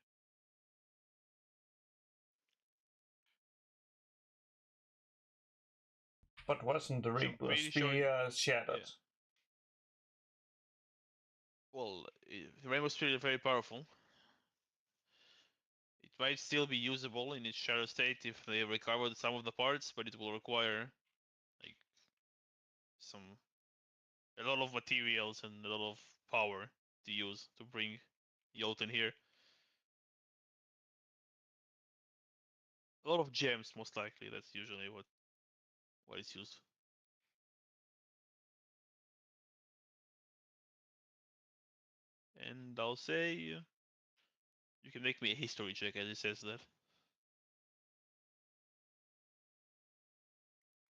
But wasn't the
So I'm
Rainbow
pretty sure.
Spear shattered?
Yeah. Well, the Rainbow Spear is very powerful. It might still be usable in its shadow state if they recovered some of the parts, but it will require like a lot of materials and a lot of power to use to bring Jotun here. A lot of gems, most likely. That's usually what is used. And I'll say you can make me a history check as it says that.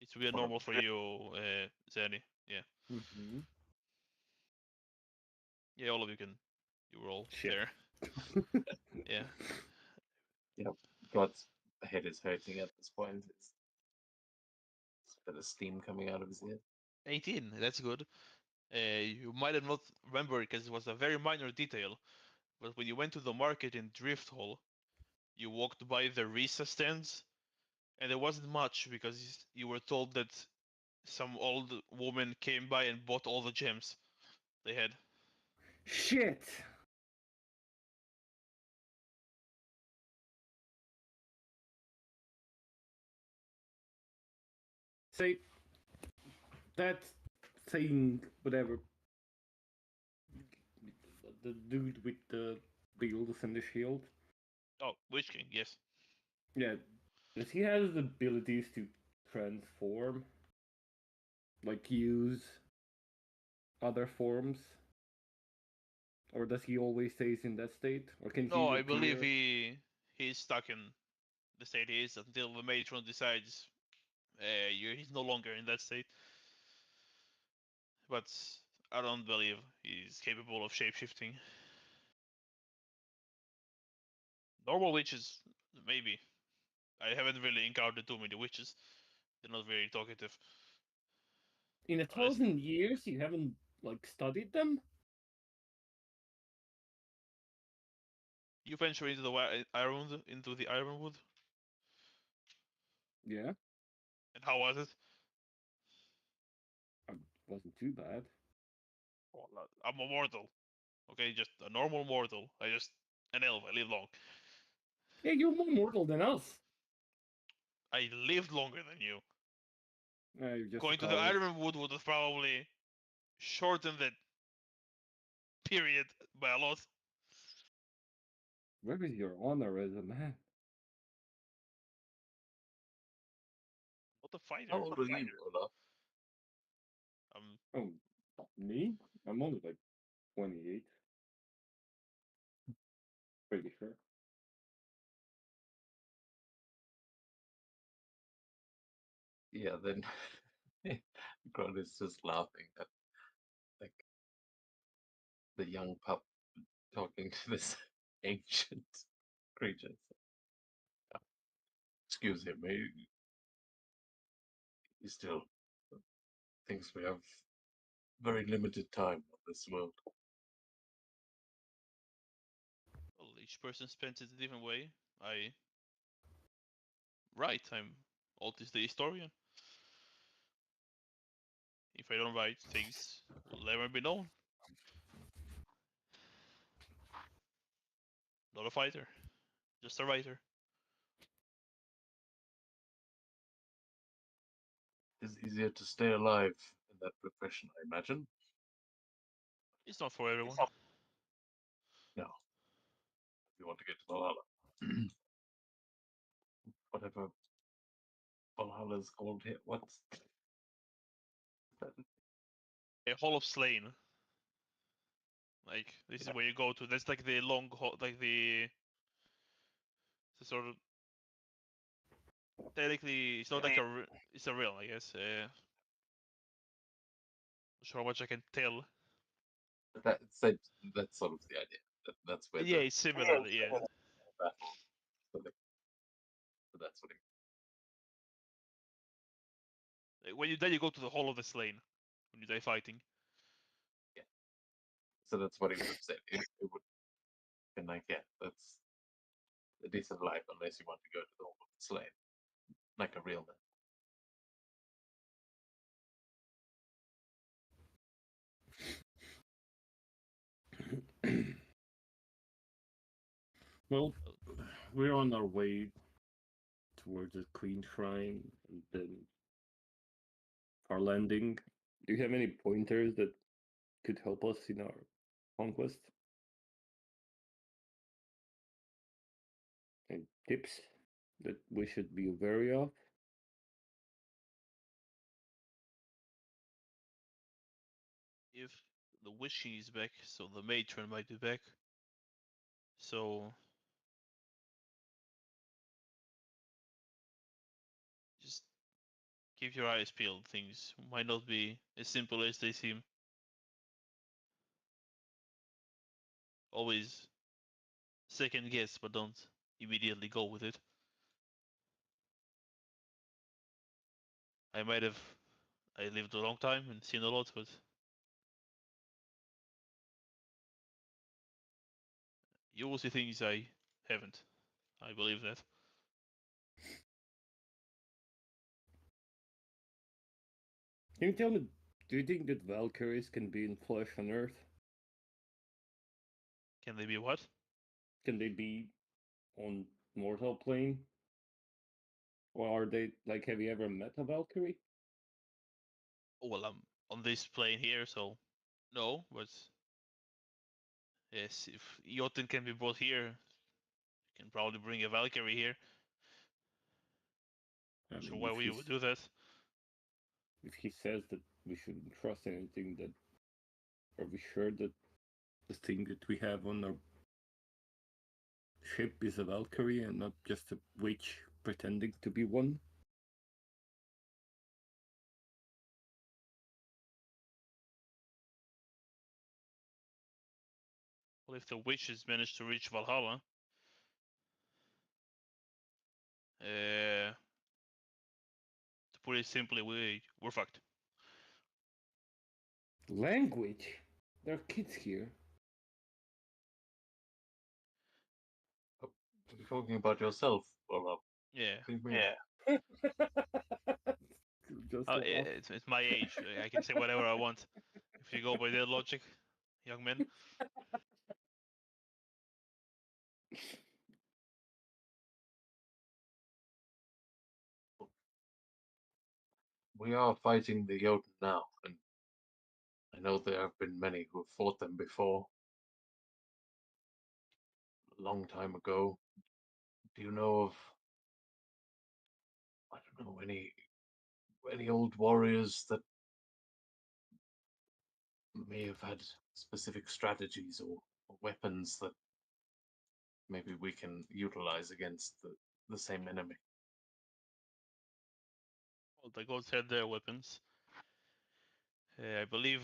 It's really normal for you, Zany. Yeah.
Mm-hmm.
Yeah, all of you can. You roll
Shit.
there. Yeah.
God's head is hurting at this point. It's a bit of steam coming out of his ear.
18. That's good. You might have not remembered because it was a very minor detail, but when you went to the market in Drift Hall, you walked by the Risa stands, and there wasn't much because you were told that some old woman came by and bought all the gems they had.
Shit! Say that thing, whatever. The dude with the wheels and the shield.
Oh, Witch King, yes.
Yeah, does he have the abilities to transform? Like use other forms? Or does he always stays in that state? Or can
No,
he
I believe
appear?
he's stuck in the state he is until the matron decides he's no longer in that state. But I don't believe he's capable of shapeshifting. Normal witches, maybe. I haven't really encountered too many witches. They're not very talkative.
In a
Unless-
1,000 years, you haven't like studied them?
You venture into the into the Ironwood,
Yeah,
and how was it?
wasn't too bad.
Well, I'm a mortal. Okay, just a normal mortal. An elf. I live long.
Yeah, you're more mortal than us.
I lived longer than you.
You're just
Going
a
to the
coward.
Ironwood would have probably shortened that period by a lot.
Where is your honor as a man?
What a fighter.
How old are you, Olaf?
Um,
Oh, me? I'm only like 28. Pretty sure.
Yeah, then God is just laughing at like the young pup talking to this ancient creature. Excuse him, he still thinks we have very limited time on this world.
well, each person spends it a different way. Right. I'm Alt is the historian. If I don't write, things will never be known. Not a fighter, just a writer.
It's easier to stay alive in that profession, I imagine.
It's not for everyone.
No. If you want to get to Valhalla. Whatever Valhalla is called here. What's that?
A Hall of Slain. Like this is where you go to. That's like the long hall, like the sort of technically it's not like it's a realm, I guess. Not sure how much I can tell.
That's sort of the idea. That's where
Yeah,
the
it's similar. Yeah.
battle. So that's what it.
Like, when you die, you go to the Hall of the Slain. When you die fighting.
So that's what he would have said. It would been like, yeah, that's a decent life unless you want to go to the Hall of the Slain, like a real man.
Well, we're on our way towards the Queen Shrine and then our landing. Do you have any pointers that could help us in our conquest? And tips that we should be wary of?
If the wishing is back, so the matron might be back. So just keep your eyes peeled. Things might not be as simple as they seem. Always second guess, but don't immediately go with it. I lived a long time and seen a lot, but you will see things I haven't. I believe that.
Can you tell me, do you think that Valkyries can be in flesh on Earth?
Can they be what?
Can they be on mortal plane? Or are they like, have you ever met a Valkyrie?
Oh, well, I'm on this plane here, so no, but yes, if Jotun can be brought here, you can probably bring a Valkyrie here.
I
Not sure
mean,
why we would do that.
if he says that we shouldn't trust anything, that are we sure that the thing that we have on our ship is a Valkyrie and not just a witch pretending to be one?
Well, if the witches manage to reach Valhalla, to put it simply, we're fucked.
Language? There are kids here.
Are you talking about yourself, Olaf?
Yeah.
What do you mean?
Just
Oh,
laugh.
it's my age. I can say whatever I want. If you go by their logic, young men.
We are fighting the Jotun now, and I know there have been many who have fought them before. A long time ago. Do you know of, I don't know, any old warriors that may have had specific strategies or weapons that maybe we can utilize against the same enemy?
Well, the gods had their weapons. I believe.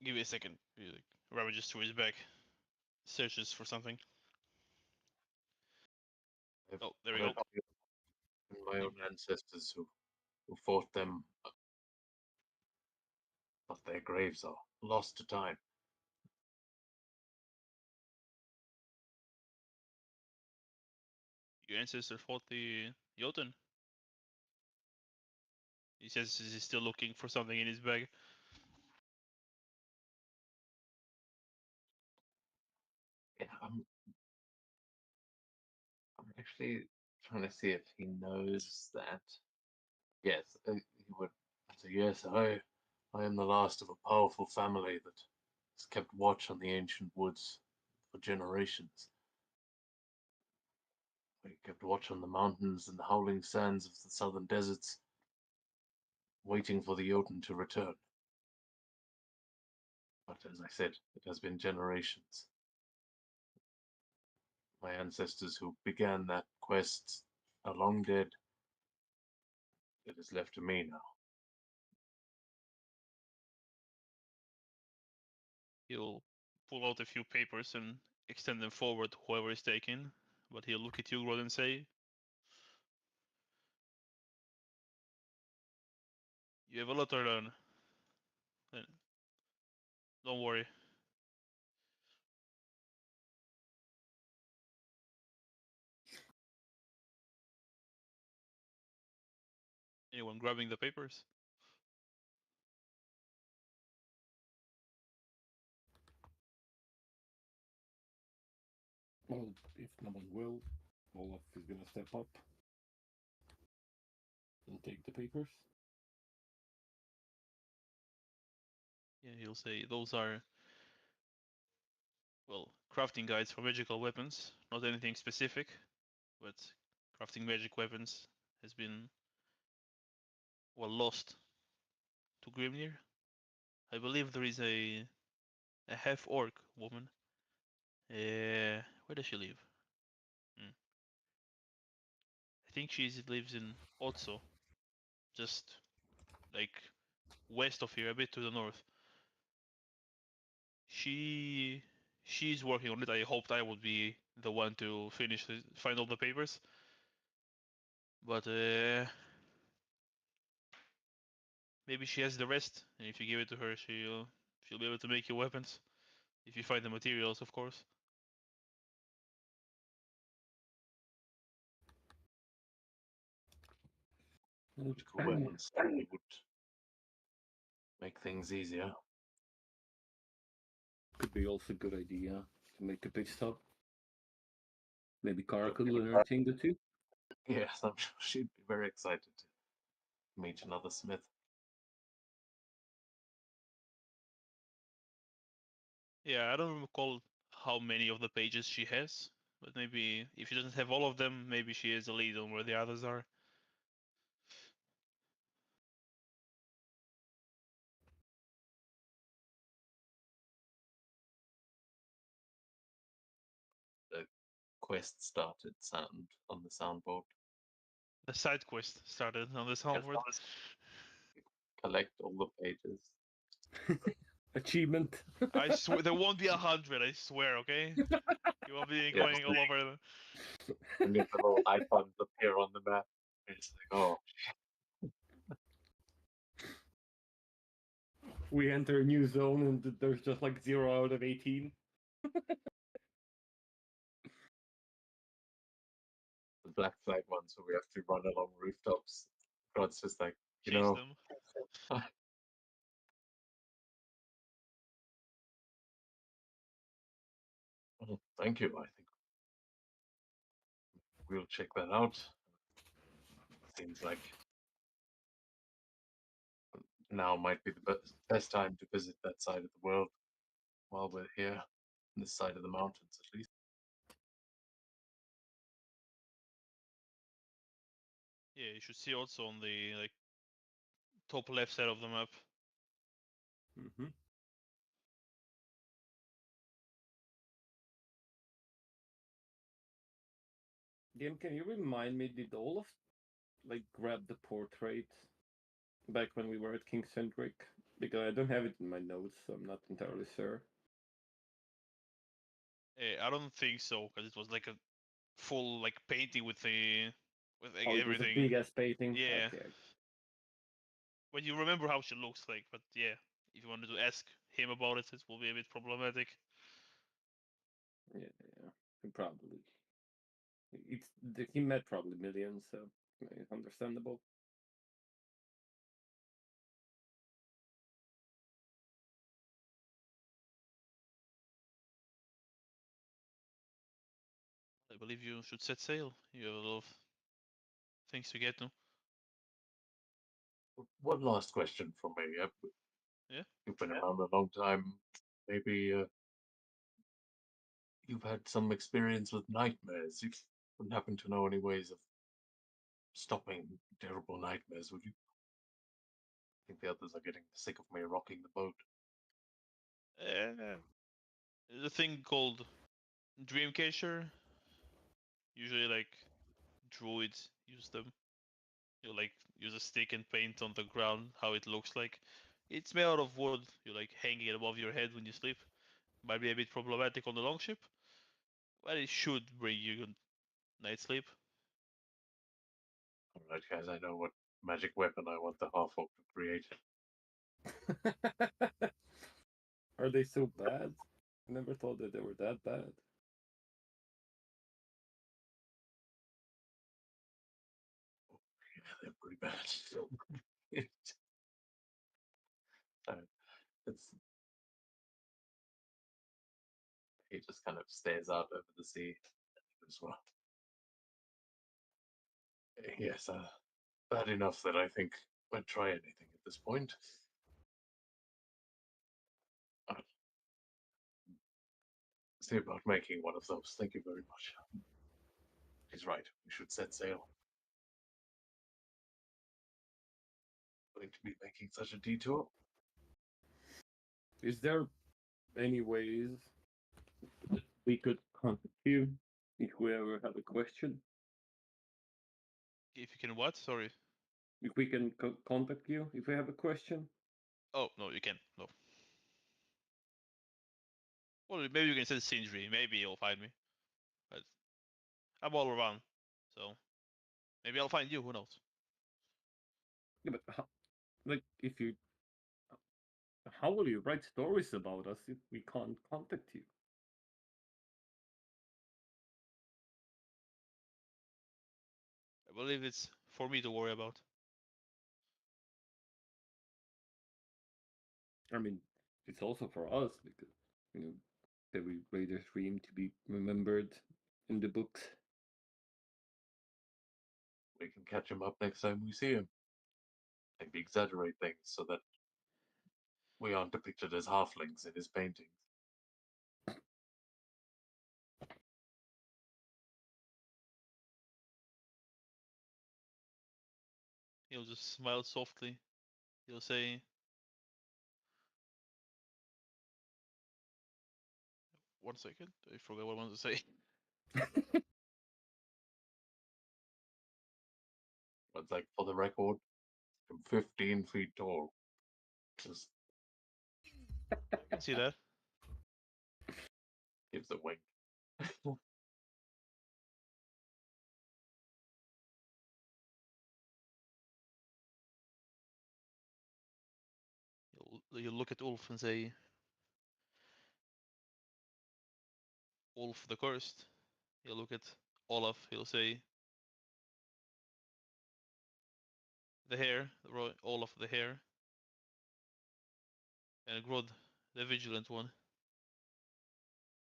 Give me a second. He like, ravages through his back, searches for something.
I've
Oh, there we
read
go.
in my own ancestors who fought them, but their graves are lost to time.
Your ancestor fought the Jotun. He says he's still looking for something in his bag.
Yeah, I'm actually trying to see if he knows that. Yes, he would say, yes, I am the last of a powerful family that has kept watch on the ancient woods for generations. We kept watch on the mountains and the howling sands of the southern deserts, waiting for the Jotun to return. But as I said, it has been generations. My ancestors who began that quest are long dead. It is left to me now.
He'll pull out a few papers and extend them forward to whoever is taking. But he'll look at you, Rod, and say, "You have a lot to learn. Then don't worry." Anyone grabbing the papers?
Well, if no one will, Olaf is gonna step up and take the papers.
Yeah, he'll say those are, well, crafting guides for magical weapons. Not anything specific, but crafting magic weapons has been, well, lost to Grimnir. I believe there is a half orc woman. Where does she live? I think she lives in Otso, just like west of here, a bit to the north. She's working on it. I hoped I would be the one to find all the papers, but maybe she has the rest. And if you give it to her, she'll be able to make you weapons. If you find the materials, of course.
Magical weapons certainly would make things easier.
Could be also a good idea to make a pitch stop. Maybe Kara could learn a thing or two.
Yes, I'm sure she'd be very excited to meet another smith.
Yeah, I don't recall how many of the pages she has, but maybe if she doesn't have all of them, maybe she has a lead on where the others are.
The quest started sound on the soundboard.
The side quest started on the soundboard.
Collect all the pages.
Achievement.
I swear there won't be 100. I swear. Okay, you will be
Yeah,
going all over them.
and if the little icons appear on the map, it's like, oh,
we enter a new zone and there's just like 0 out of 18.
The black flag ones where we have to run along rooftops. God's just like, you
Chase
know,
them.
well, thank you. I think we'll check that out. Seems like now might be the best time to visit that side of the world while we're here, on this side of the mountains at least.
Yeah, you should see also on the like top left side of the map.
Mm-hmm. DM, can you remind me, did Olaf like grab the portrait back when we were at King Centric? Because I don't have it in my notes, so I'm not entirely sure.
I don't think so, because it was like a full like painting with the like,
Oh, it was a
everything.
big ass painting.
Yeah.
Okay.
But you remember how she looks like. But yeah, if you wanted to ask him about it, it will be a bit problematic.
Yeah, probably. He met probably millions, so understandable.
I believe you should set sail. You have a lot of things to get to.
One last question from me.
Yeah?
You've been around a long time. Maybe you've had some experience with nightmares. You wouldn't happen to know any ways of stopping terrible nightmares, would you? I think the others are getting sick of me rocking the boat.
There's a thing called Dreamcatcher. Usually, like druids use them. You like use a stick and paint on the ground how it looks like. It's made out of wood. You like hanging it above your head when you sleep. Might be a bit problematic on the longship, but it should bring you good night's sleep.
Alright, guys, I know what magic weapon I want the half orc to create.
Are they so bad? I never thought that they were that bad.
Yeah, they're pretty bad. It's he just kind of stares out over the sea as well. Yes, bad enough that I think I'd try anything at this point. I'll see about making one of those. Thank you very much. He's right. We should set sail. Going to be making such a detour.
Is there any ways that we could contact you if we ever have a question?
If you can what? Sorry.
If we can contact you if we have a question?
Oh no, you can. No. Well, maybe you can send Sindri. Maybe he'll find me. But I'm all around, so maybe I'll find you. Who knows?
Yeah, but like, if you, how will you write stories about us if we can't contact you?
I believe it's for me to worry about.
I mean, it's also for us because every Raider's dream to be remembered in the books.
We can catch him up next time we see him. Maybe exaggerate things so that we aren't depicted as halflings in his paintings.
He'll just smile softly. He'll say, "One second, I forgot what I wanted to say."
But like for the record, I'm 15 feet tall. Just
I can see that.
gives a wink.
You look at Ulf and say, Ulf the Cursed. You look at Olaf, he'll say, the Hare, Olaf the Hare. And Grod, the Vigilant one.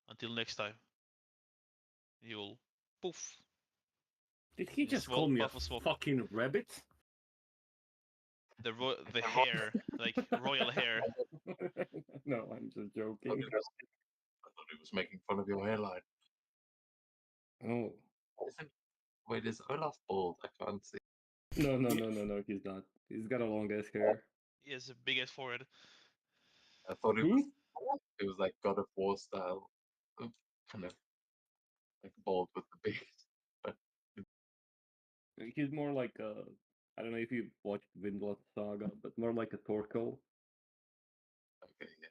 Until next time. You'll poof.
Did he
A
just
small
call me a
puff of smoke.
fucking rabbit?
The hair, like royal hair.
No, I'm just
I
joking.
thought he was making fun of your hairline.
Oh.
Wait, is Olaf bald? I can't see.
No, he's not. He's got a long ass hair.
He has a big ass forehead.
I thought
Who?
it was like God of War style, kind of like bald with the beard. But
He's more like a. I don't know if you watched Vinland Saga, but more like a Torkel.
okay, yeah.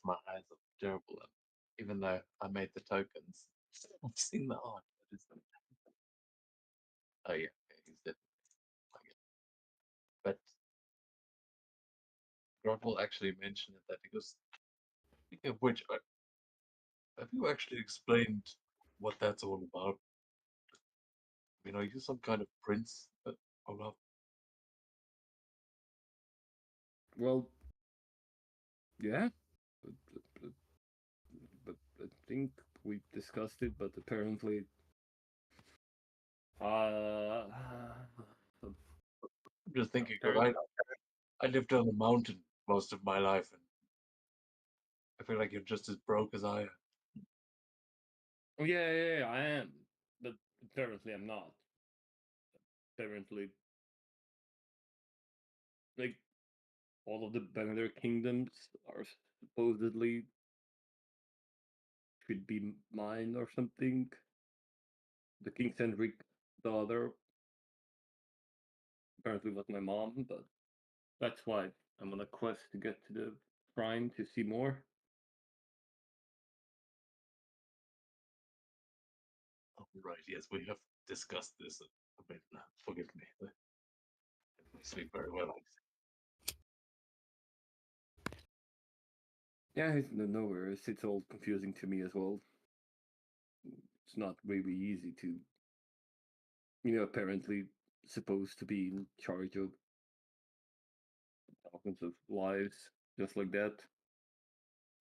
My eyes are terrible. Even though I made the tokens, I've seen the art. Oh yeah, okay, he's definitely. Okay. But Rod will actually mention it that he goes. Speaking of which, have you actually explained what that's all about? I mean, are you some kind of prince, Olaf?
Well, yeah, but I think we discussed it. But apparently,
I'm just thinking, 'cause I lived on a mountain most of my life, and I feel like you're just as broke as I am.
oh yeah, I am. But apparently, I'm not. Apparently, like all of the Benedict kingdoms are supposedly should be mine or something. The King Henrik daughter apparently was my mom, but that's why I'm on a quest to get to the shrine to see more.
Oh, right, yes, we have discussed this a bit now. Forgive me. I sleep very well.
Yeah, no worries. It's all confusing to me as well. It's not really easy to, apparently supposed to be in charge of thousands of lives just like that.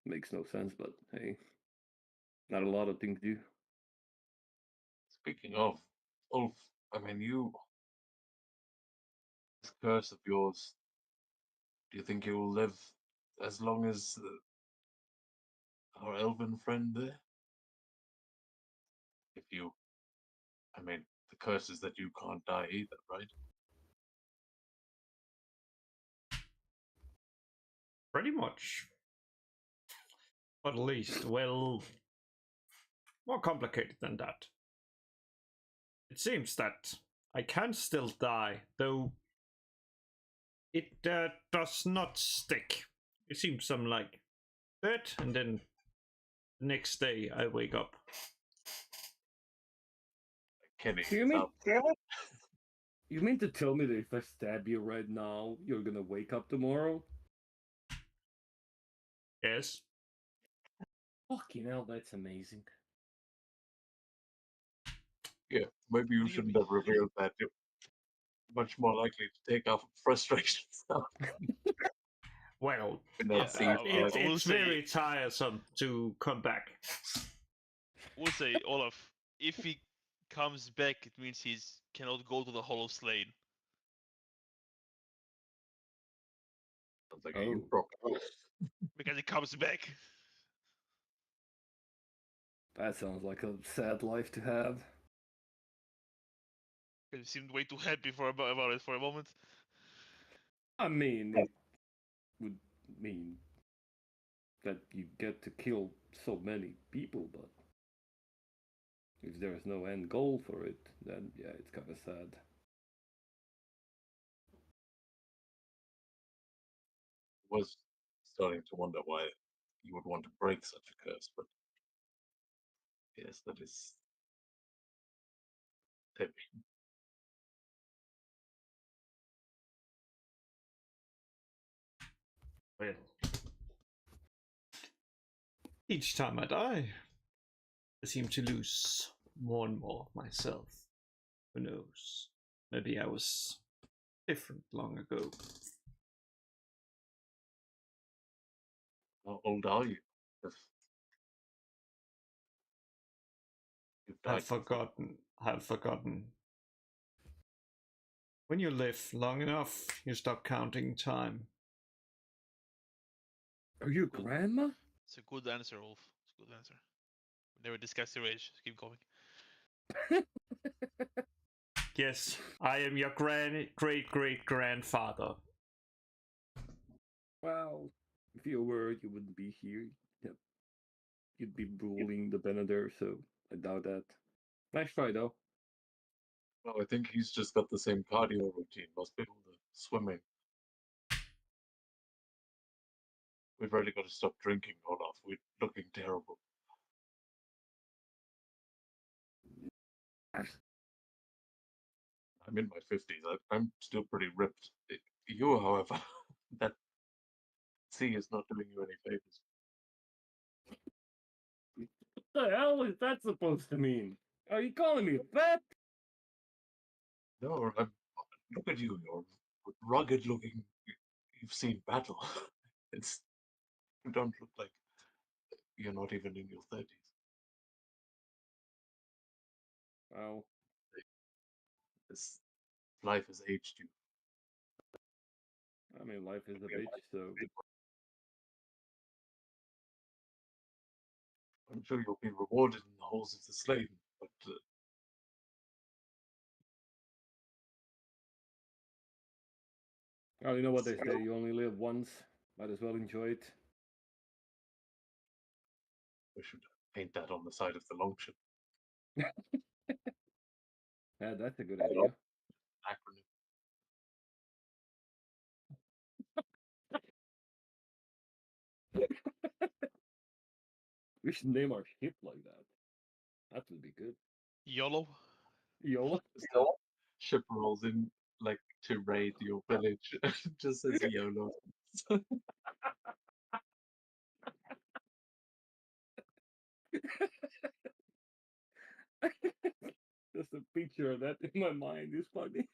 Makes no sense, but hey, not a lot of things do.
Speaking of Ulf, I mean, this curse of yours, do you think you will live as long as our elven friend there? If you, I mean, the curse is that you can't die either, right?
Pretty much. At least, well, more complicated than that. It seems that I can still die, though it does not stick. It seems I'm like dead, and then the next day I wake up.
Kenny,
You mean you mean to tell me that if I stab you right now, you're gonna wake up tomorrow?
Yes.
Fucking hell, that's amazing.
yeah, maybe you shouldn't have revealed that. You're much more likely to take off frustrations now.
Well,
Yeah,
it's
will say,
very tiresome to come back.
we'll say, Olaf, if he comes back, it means he's cannot go to the Hollow Slane.
Sounds like a you problem.
Because he comes back.
That sounds like a sad life to have.
You seemed way too happy about it for a moment.
I mean, it would mean that you get to kill so many people, but if there's no end goal for it, then yeah, it's kind of sad.
Was starting to wonder why you would want to break such a curse, but yes, that is heavy.
Well, each time I die, I seem to lose more and more of myself. Who knows? Maybe I was different long ago.
How old are you? If you've died
Have forgotten. Have forgotten. When you live long enough, you stop counting time.
Are you grandma?
It's a good answer, Wolf. It's a good answer. We never discussed your age. Just keep going.
Yes, I am your great great grandfather.
Well, if you were, you wouldn't be here. Yep. You'd be ruling the Benader, so I doubt that. Nice try, though.
No, I think he's just got the same cardio routine. Most people do swimming. We've really got to stop drinking, Olaf. We're looking terrible. I'm in my 50s. I'm still pretty ripped. You, however, that sea is not doing you any favors.
What the hell is that supposed to mean? Are you calling me fat?
No, look at you. You're rugged looking. You've seen battle. It's you don't look like you're not even in your 30s.
Well,
This life has aged you.
I mean, life is a bitch, so.
I'm sure you'll be rewarded in the halls of the slain, but
Well, you know what they say, you only live once. Might as well enjoy it.
we should paint that on the side of the longship.
Yeah, that's a good idea.
Acronym.
We should name our ship like that. That would be good.
YOLO.
YOLO?
Ship rolls in like to raid your village. Just says YOLO.
Just a picture of that in my mind is funny.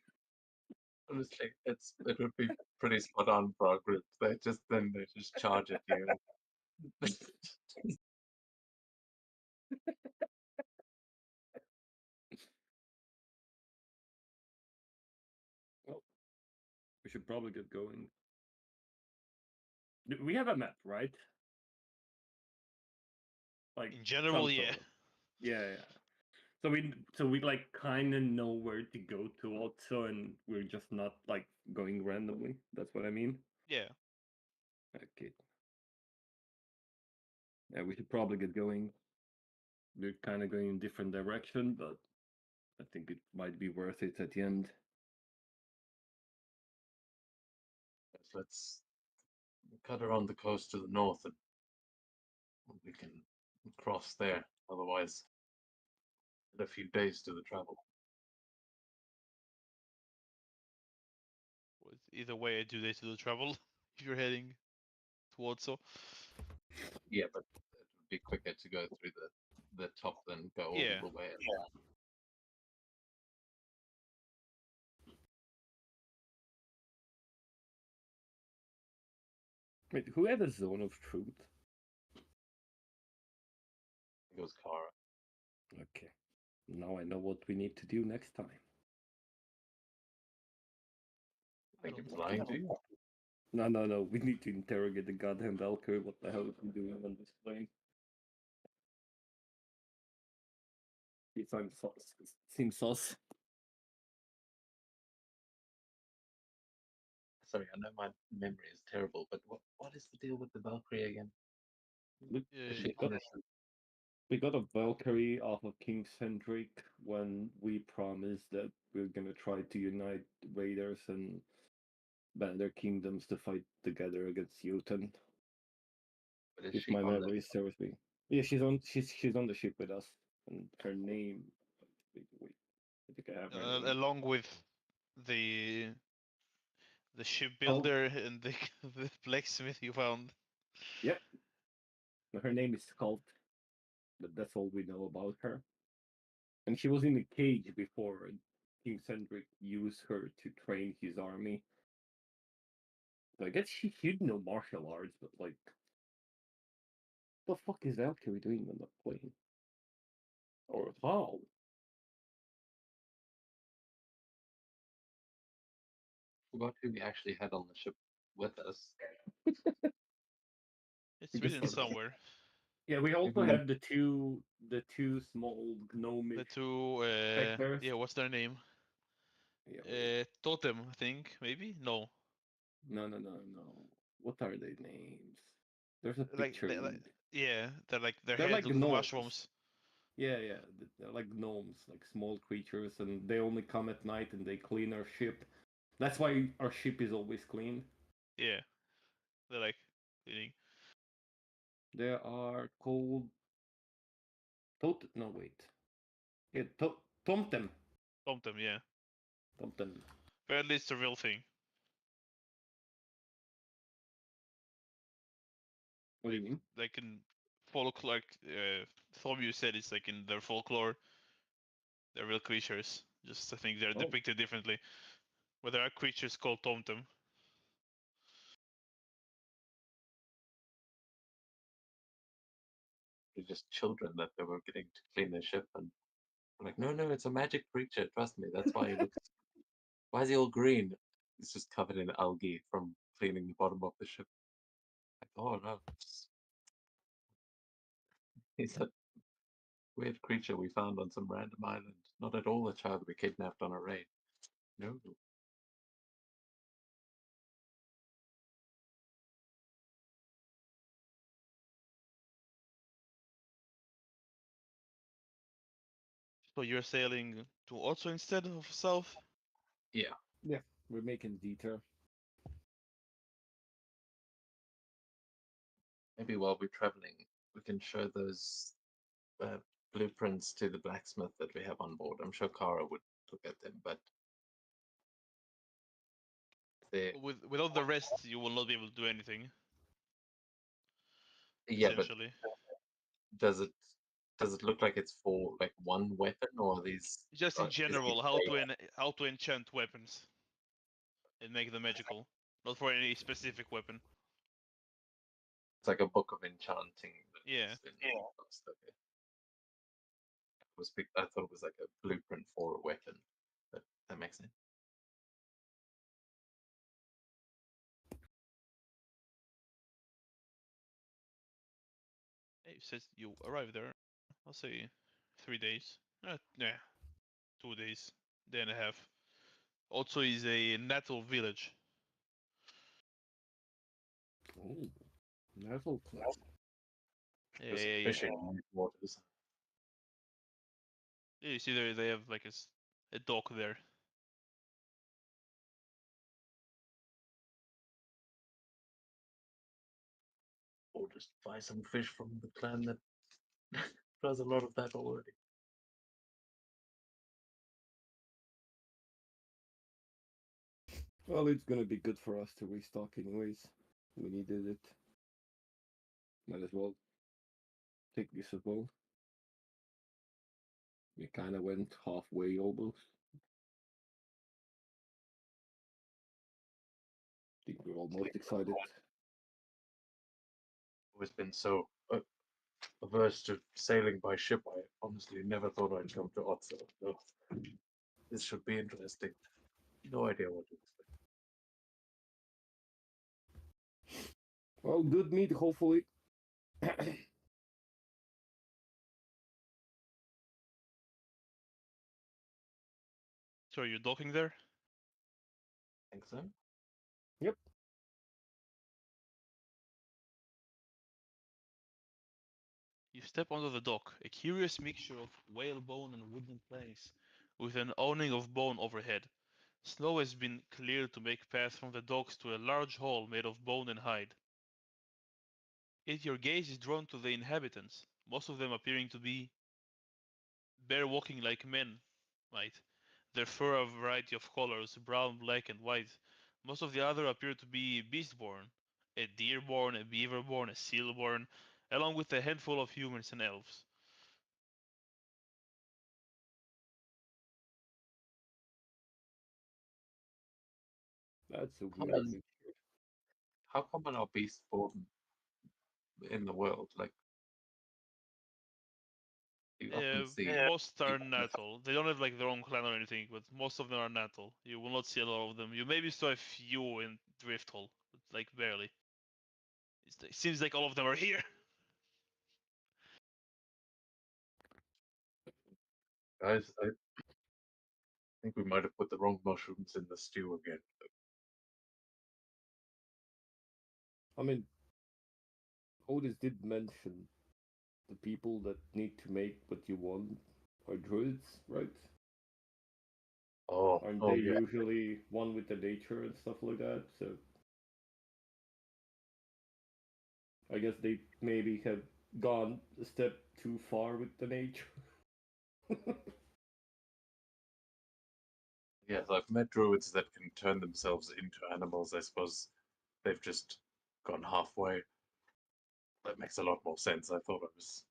Honestly, it would be pretty spot on for our group. They just charge at you.
Well, we should probably get going. We have a map, right? Like
In general,
some
yeah.
sort of. Yeah. So we like kind of know where to go to also, and we're just not like going randomly. That's what I mean.
Yeah.
Okay. Yeah, we should probably get going. We're kind of going in different direction, but I think it might be worth it at the end.
Let's cut around the coast to the north and we can cross there. Otherwise, in a few days to the travel.
Well, either way, I do this to the travel if you're heading towards so.
Yeah, but it would be quicker to go through the top than go all
Yeah.
the way.
Wait, who had a zone of truth?
It goes Kara.
Okay. Now I know what we need to do next time.
I think it's lying to you.
No. We need to interrogate the goddamn Valkyrie. What the hell is he doing on this plane? It seems sus.
Sorry, I know my memory is terrible, but what is the deal with the Valkyrie again? Is she innocent?
We got a Valkyrie off of King Centric when we promised that we're gonna try to unite Raiders and Bender Kingdoms to fight together against Jotun.
But is
If
she
my
on
memory serves me. Yeah, she's on the ship with us. And her name, wait. I think I have her name.
Along with the The shipbuilder and the, the blacksmith you found.
Yep. Her name is Skult, but that's all we know about her. And she was in a cage before King Cendric used her to train his army. So I guess she should know martial arts, but like, what the fuck is Valkyrie doing on the plane? Or how?
Forgot who we actually had on the ship with us.
It's
Because
written somewhere.
yeah, we also
Mhm.
have the two small gnomish
The two,
specters.
yeah, what's their name?
Yeah, wait.
Totem, I think, maybe? No.
No. What are their names? There's a
Like,
picture.
yeah, they're like, their
They're
heads
like
look like
gnomes.
mushrooms.
Yeah, they're like gnomes, like small creatures, and they only come at night and they clean our ship. That's why our ship is always clean.
Yeah. They're like, cleaning.
They are called No, wait. Yeah, Tomtem.
Totem, yeah.
Tomtem.
But at least a real thing.
What do you mean?
Like in folklore, like Thormu said, it's like in their folklore, they're real creatures. Just I think they're
Oh.
depicted differently. Where there are creatures called Tomtem.
They're just children that they were getting to clean their ship, and we're like, no, it's a magic creature. Trust me. That's why he looks. Why is he all green? He's just covered in algae from cleaning the bottom of the ship. Like, oh no, he's a weird creature we found on some random island. Not at all a child we kidnapped on a raid. No.
So you're sailing to Otso instead of south?
Yeah.
Yeah, we're making detour.
Maybe while we're traveling, we can show those uh, blueprints to the blacksmith that we have on board. I'm sure Kara would look at them, but they
Without the rest, you will not be able to do anything.
yeah, but
Essentially,
does it look like it's for like one weapon or these
just in
is each
general,
blade-
how to enchant weapons and make them magical, not for any specific weapon.
it's like a book of enchanting
Yeah.
books. Okay. I thought it was like a blueprint for a weapon, but that makes sense.
Hey, it says you arrived there. I'll say 3 days. Yeah, 2 days, day and a half. Also, is a natural village.
Oh, naval class.
Just
Yeah.
fishing in these waters.
You see, they have like a dock there.
Or just buy some fish from the clan that does a lot of that already.
Well, it's gonna be good for us to restock anyways. We needed it. Might as well take this as well. We kind of went halfway almost. I think we're almost excited.
Always been so averse to sailing by ship. I honestly never thought I'd come to Otso. So this should be interesting. No idea what to expect.
Well, good meat, hopefully.
So are you docking there?
Think so?
Yep.
You step onto the dock, a curious mixture of whale bone and wooden planks, with an awning of bone overhead. Snow has been cleared to make path from the docks to a large hall made of bone and hide. Yet your gaze is drawn to the inhabitants, most of them appearing to be bare walking like men might. Their fur a variety of colors, brown, black, and white, Most of the other appear to be beastborn. A deerborn, a beaverborn, a sealborn, along with a handful of humans and elves.
That's a
How
weird
does-
mixture.
How common are beasts born in the world? Like, you often see.
Most are natal. They don't have like their own clan or anything, but most of them are natal. You will not see a lot of them. You maybe saw a few in Drifthall, but like barely. It seems like all of them are here.
Guys, I think we might have put the wrong mushrooms in the stew again.
I mean, Otis did mention the people that need to make what you want are druids, right?
Oh,
Aren't
oh
they
yeah.
usually one with the nature and stuff like that? So I guess they maybe have gone a step too far with the nature.
Yes, I've met druids that can turn themselves into animals. I suppose they've just gone halfway. That makes a lot more sense. I thought I was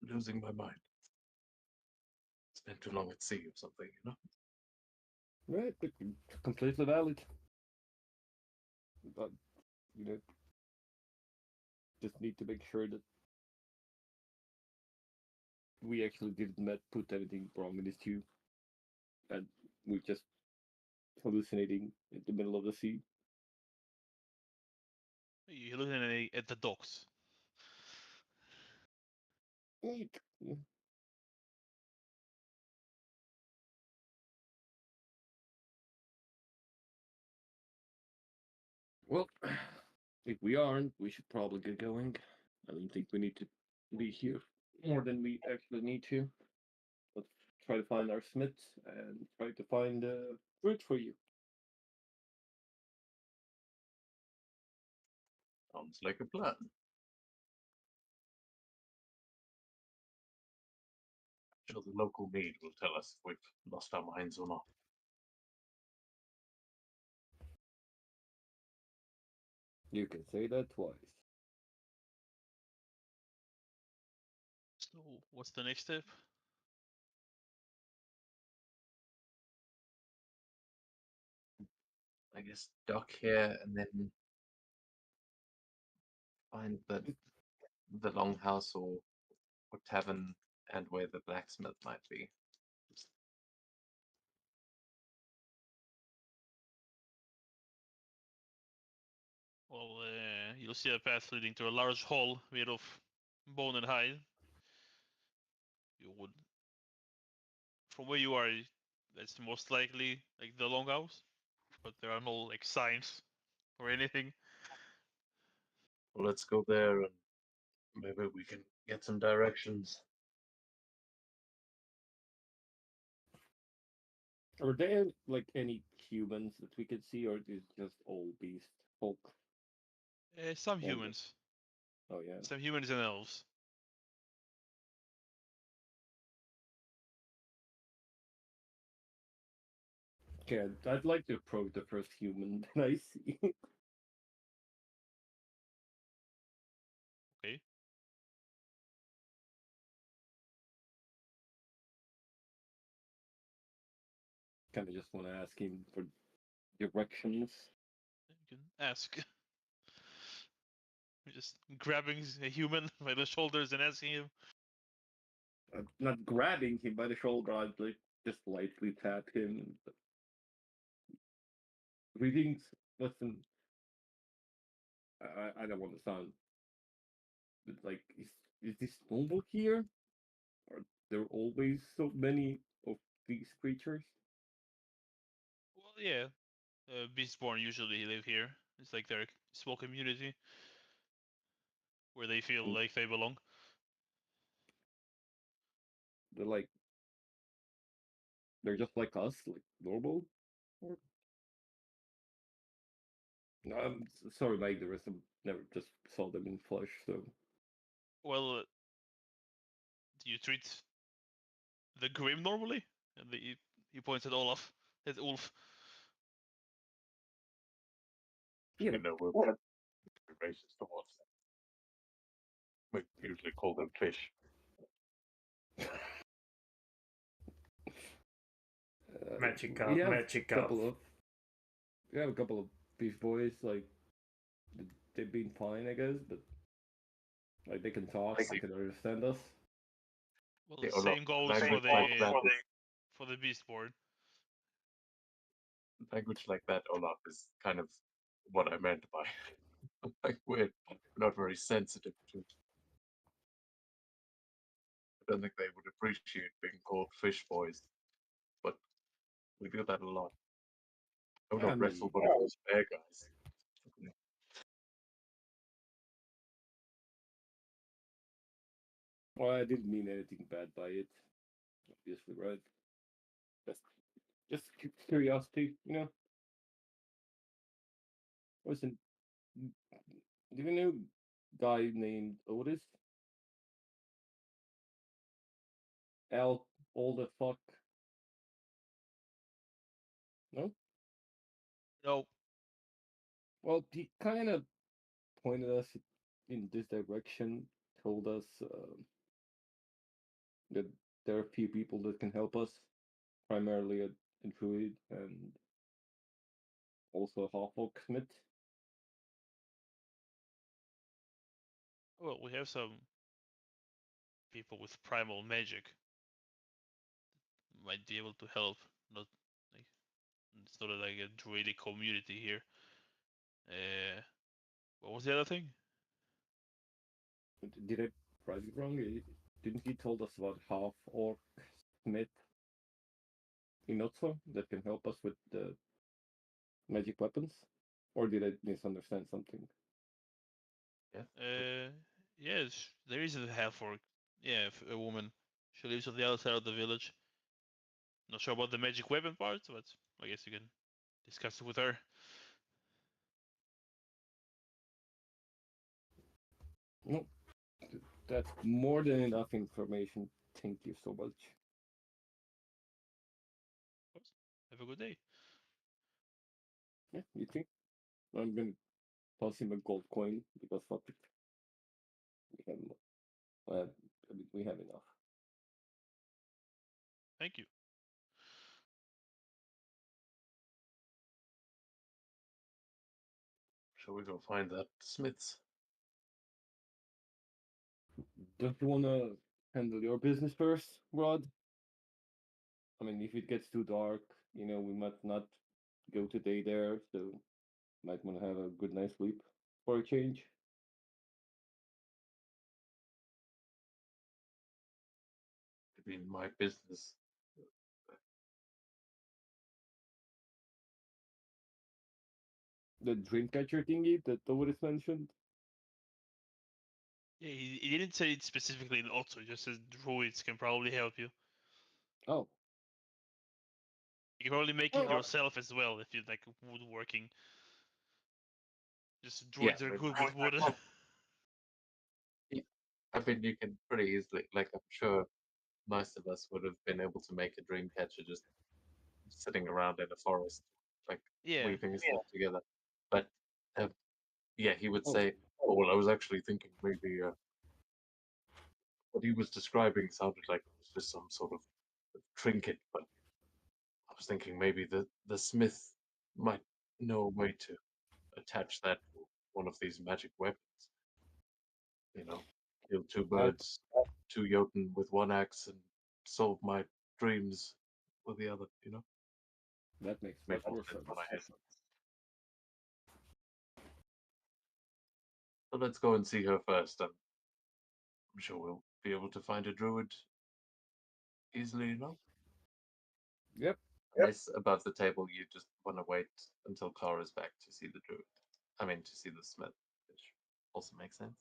losing my mind. Spent too long at sea or something, you know?
Right, but completely valid. But you know, just need to make sure that we actually didn't put anything wrong in this tube, and we're just hallucinating in the middle of the sea.
You're looking at the docks.
Right. Well, if we aren't, we should probably get going. I don't think we need to be here more than we actually need to. Let's try to find our smiths and try to find fruit for you.
Sounds like a plan. Sure, the local mead will tell us if we've lost our minds or not.
You can say that twice.
So what's the next step?
I guess dock here and then find the longhouse or tavern and where the blacksmith might be.
Well, you'll see a path leading to a large hall made of bone and hide. You would, from where you are, that's most likely like the longhouse, but there are no like signs or anything.
Well, let's go there and maybe we can get some directions.
Are there like any humans that we can see, or is it just all beast folk?
Some
Wonder.
humans,
Oh yeah.
some humans and elves.
Okay, I'd like to approach the first human that I see.
Okay.
Kind of just want to ask him for directions.
You can ask. You're just grabbing a human by the shoulders and asking him.
Not grabbing him by the shoulder, I'd like just lightly tap him. Greetings, listen. I don't want to sound, but like, is this normal here? Are there always so many of these creatures?
Well, yeah, Beastborn usually live here. It's like their small community where they feel
Mm.
like they belong.
They're like, they're just like us, like normal. Or I'm sorry, my ignorance. I never just saw them in flesh, so
Well, do you treat the Grim normally? And he points at Olaf, at Ulf.
Yeah,
You know, we're racist towards them. We usually call them fish.
Magical,
we have
magical.
we have a couple of fish boys. Like they've been fine, I guess, but like they can talk, they can understand us.
Well,
Yeah,
the
or not.
same goes
Language like that is,
for the beast board.
language like that, Olaf, is kind of what I meant by like we're not very sensitive to. I don't think they would appreciate being called fish boys, but we do that a lot. Oh
I
no,
mean,
wrestle one of those bear guys.
well, I didn't mean anything bad by it. Obviously, right? Just, just curiosity, you know. Listen, do you know a guy named Otis? Al, all the fuck. No.
No,
Well, he kind of pointed us in this direction. Told us that there are a few people that can help us, primarily a druid and also a half-orc smith.
well, we have some people with primal magic might be able to help. Not like it's not like a druidic community here. What was the other thing?
Did I write it wrong? Didn't he told us about half-orc smith in Otso that can help us with the magic weapons? Or did I misunderstand something?
Uh, yes, there is a half orc. Yeah, a woman. She lives on the other side of the village. Not sure about the magic weapon part, but I guess you can discuss it with her.
No, that's more than enough information. Thank you so much.
Of course. Have a good day.
Yeah, you think? I'm gonna toss him a gold coin because fuck it. We have, I mean, we have enough.
Thank you.
Shall we go find that Smith's?
Don't you wanna handle your business first, Rod? I mean, if it gets too dark, we might not go today there, so might wanna have a good night's sleep for a change.
I mean, my business.
The dream catcher thingy that Doris mentioned.
Yeah, he didn't say it specifically in Otto, he just says druids can probably help you.
Oh,
You can probably make it
Oh.
yourself as well if you like woodworking. Just
Yeah,
druids are
maybe.
good with wood.
I mean, you can pretty easily, like, I'm sure most of us would have been able to make a dream catcher just sitting around in a forest, like,
Yeah.
weaving stuff together. But, uh, yeah, he would
Oh.
say, oh, well, I was actually thinking maybe what he was describing sounded like it was just some sort of trinket, but I was thinking maybe the smith might know a way to attach that to one of these magic weapons. You know, kill two birds, two Jotun with one axe, and solve my dreams with the other. You know,
that makes
made
much
more
more
sense
sense.
when I had it. So let's go and see her first, and I'm sure we'll be able to find a druid easily enough.
Yep.
Unless above the table you just want to wait until Clara's back to see the druid. I mean, to see the smith, which also makes sense.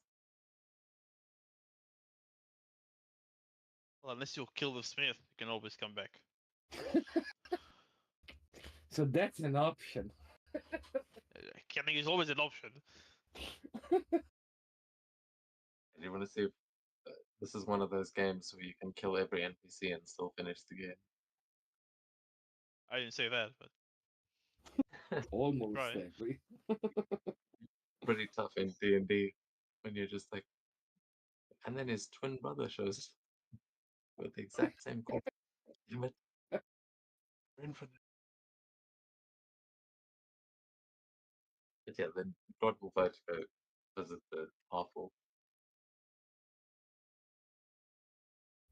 Well, unless you kill the smith, you can always come back.
So that's an option.
Killing is always an option.
And you want to see if this is one of those games where you can kill every NPC and still finish the game.
I didn't say that, but
Almost
Right.
every.
Pretty tough in D&D when you're just like, and then his twin brother shows with the exact same costume. Damn it. We're in for this. But yeah, then God will fight to go visit the half-orc.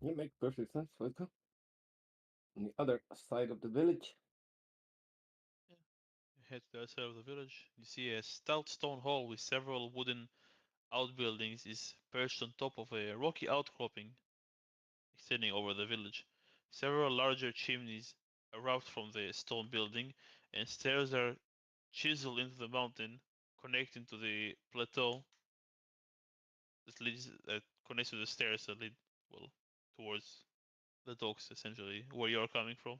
It makes perfect sense, Welcome. On the other side of the village.
Head to the other side of the village. You see a stout stone hall with several wooden outbuildings is perched on top of a rocky outcropping extending over the village. Several larger chimneys erupt from the stone building, and stairs are chiseled into the mountain, connecting to the plateau that connects to the stairs that lead well towards the docks, essentially where you are coming from.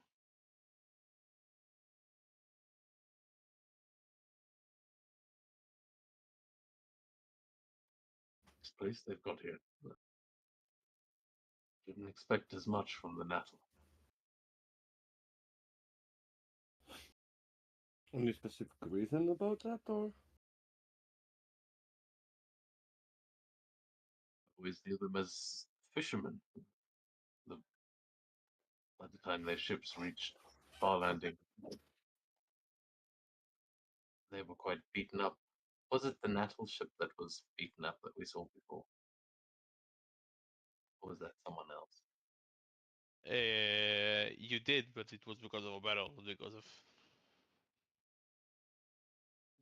This place they've got here. Didn't expect as much from the Natal.
Any specific reason about that, or?
Always knew them as fishermen. The, by the time their ships reached Far Landing, they were quite beaten up. Was it the Natal ship that was beaten up that we saw before? Or was that someone else?
You did, but it was because of a battle, because of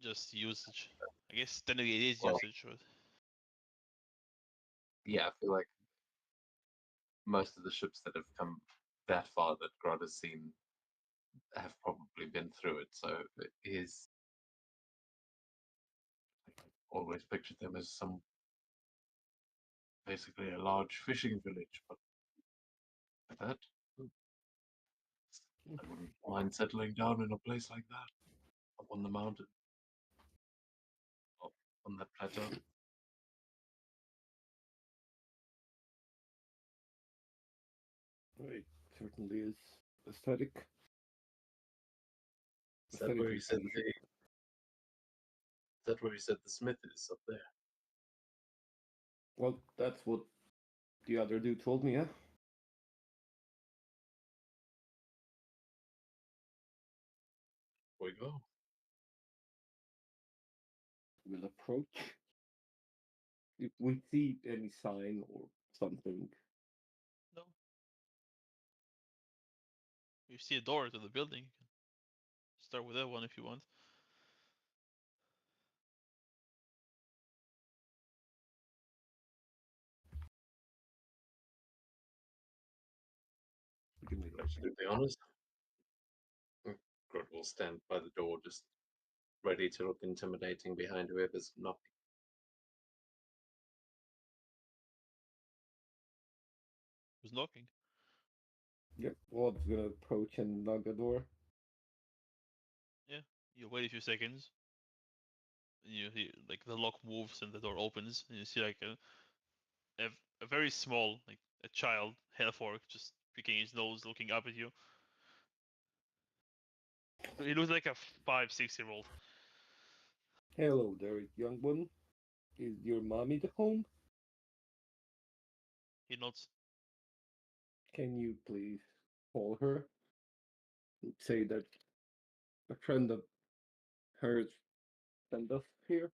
just usage. I guess technically it is
Well,
usage, but
yeah, I feel like most of the ships that have come that far that Grod has seen have probably been through it. So it is. I always pictured them as some basically a large fishing village, but like that, I wouldn't mind settling down in a place like that, up on the mountain, up on that plateau.
It certainly is aesthetic.
Is that where he said
pleasing.
the? Is that where he said the smith is up there?
Well, that's what the other dude told me, yeah?
Where we go?
We'll approach. If we see any sign or something.
no. You see a door to the building. You can start with that one if you want.
Give me
Absolutely honest. Grod will stand by the door, just ready to look intimidating behind whoever's knocking.
Who's knocking?
Yep, Wob's gonna approach and knock the door.
Yeah. You wait a few seconds. And you hear like the lock moves and the door opens, and you see like a very small, like a child Hellfork just picking his nose, looking up at you. He looks like a 5, 6 year old.
Hello there, young one. Is your mommy at home?
He nods.
Can you please call her? And say that a friend of hers sent us here?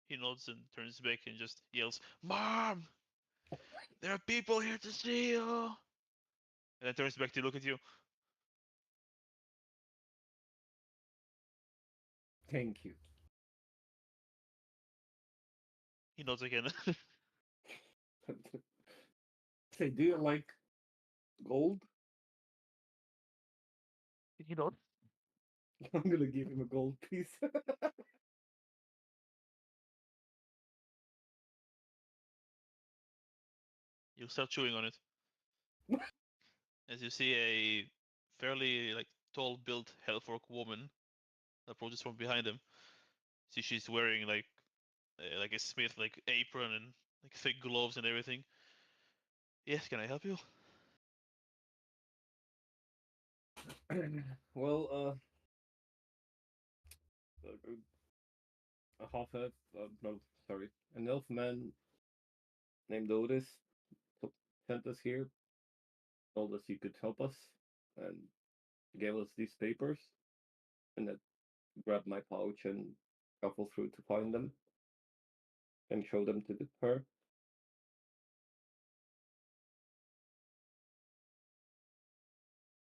He nods and turns back and just yells, "Mom! There are people here to see you!" And then turns back to look at you.
Thank you.
He nods again.
Say, do you like gold?
He nods.
I'm gonna give him a gold piece.
You start chewing on it. As you see a fairly like tall built Hellfork woman approaches from behind him. See she's wearing like a smith like apron and like thick gloves and everything. Yes, can I help you?
Well, a half elf, no, sorry, an elf man named Otis sent us here, told us he could help us, and gave us these papers, and I grabbed my pouch and shuffled through to find them and show them to her.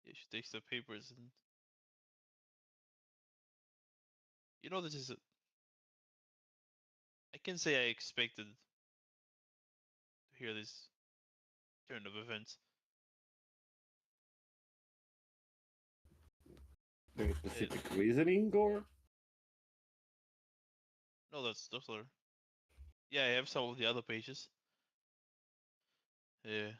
Yeah, she takes the papers and you know this is. I can say I expected to hear this turn of events.
Any specific reasoning, or?
No, that's other. Yeah, I have some of the other pages. Yeah.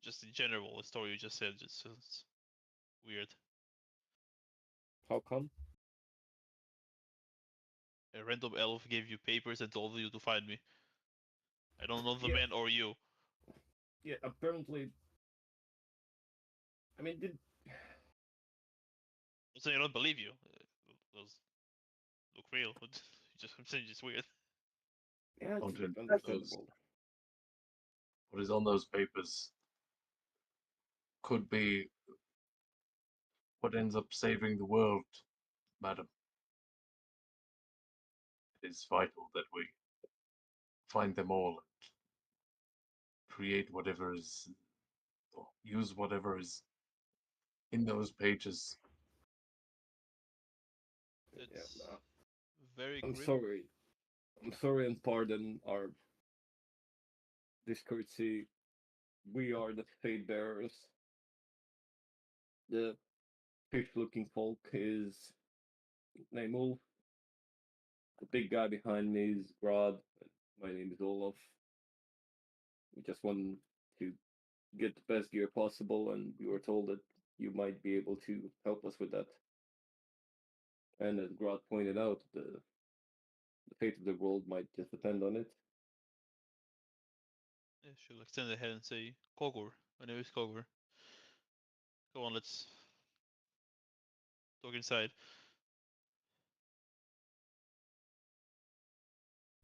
Just in general, the story you just said just sounds weird.
How come?
A random elf gave you papers and told you to find me. I don't know the
Yeah.
man or you.
Yeah, apparently. I mean,
So I don't believe you. Those look real. I'm saying it's weird.
yeah, it's
Content of those-
understandable.
What is on those papers could be what ends up saving the world, madam. It is vital that we find them all and create whatever is, or use whatever is in those pages.
Yeah,
It's very
I'm
grim.
sorry. I'm sorry and pardon our discourtesy. We are the fate bearers. The fish-looking folk is Naimul. The big guy behind me is Grod. My name is Olaf. We just want to get the best gear possible, and we were told that you might be able to help us with that. And as Grod pointed out, the fate of the world might just depend on it.
Yeah, she'll extend her hand and say, Kogor. My name is Kogor. Go on, let's talk inside.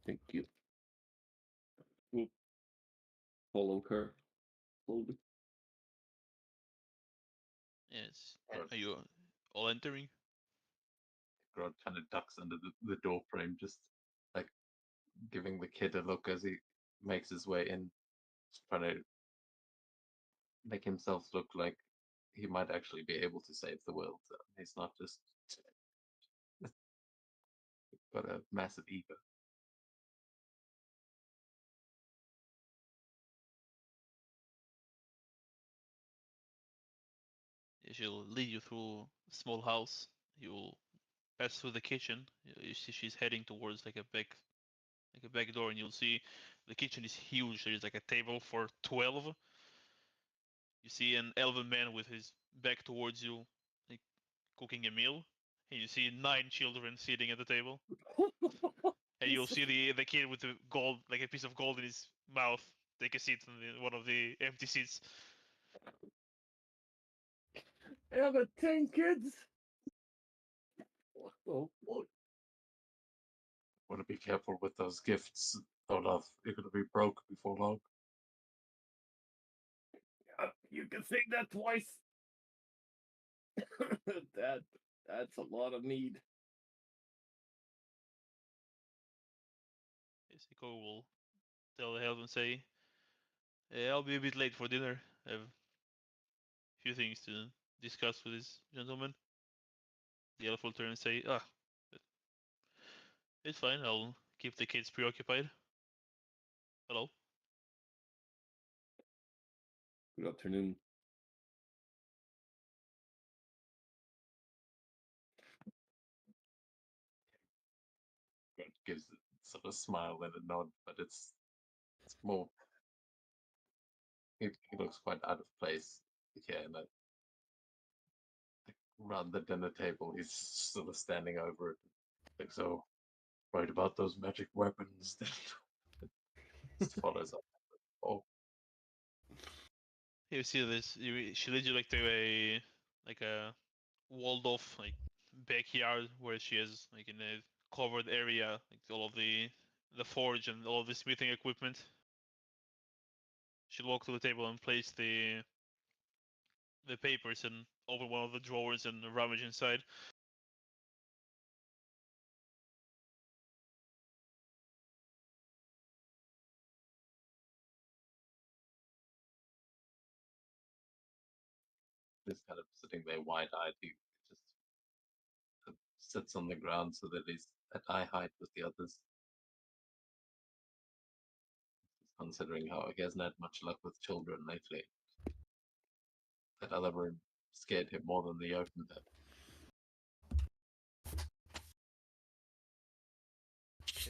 Thank you. We'll follow her slowly.
Yes.
Right.
Are you all entering?
Grod kind of ducks under the door frame, just like giving the kid a look as he makes his way in, just trying to make himself look like he might actually be able to save the world. He's not just got a massive ego.
Yeah, she'll lead you through a small house. You'll pass through the kitchen. You see she's heading towards like a back door, and you'll see the kitchen is huge. There's like a table for 12. You see an elven man with his back towards you, like cooking a meal, and you see 9 children sitting at the table. And you'll see the kid with the gold, like a piece of gold in his mouth, take a seat on one of the empty seats.
I have a 10 kids. What the fuck?
Want to be careful with those gifts, Olaf. You're going to be broke before long.
You can say that twice. That's a lot of mead.
Isiko will tell the elf and say, I'll be a bit late for dinner. I have a few things to discuss with this gentleman. The elf will turn and say, it's fine, I'll keep the kids preoccupied. Hello?
Good afternoon.
Grod gives sort of smile and a nod, but it's more. He looks quite out of place here, and around the dinner table, he's sort of standing over it. Like, so, right about those magic weapons. Just follows up. Oh,
You see this? She leads you like to a walled off like backyard where she has like in a covered area, like all of the forge and all of the smithing equipment. She'll walk to the table and place the papers and open one of the drawers and rummage inside.
just kind of sitting there wide-eyed. He just sits on the ground so that he's at eye height with the others. Considering how he hasn't had much luck with children lately. That other room scared him more than the open did.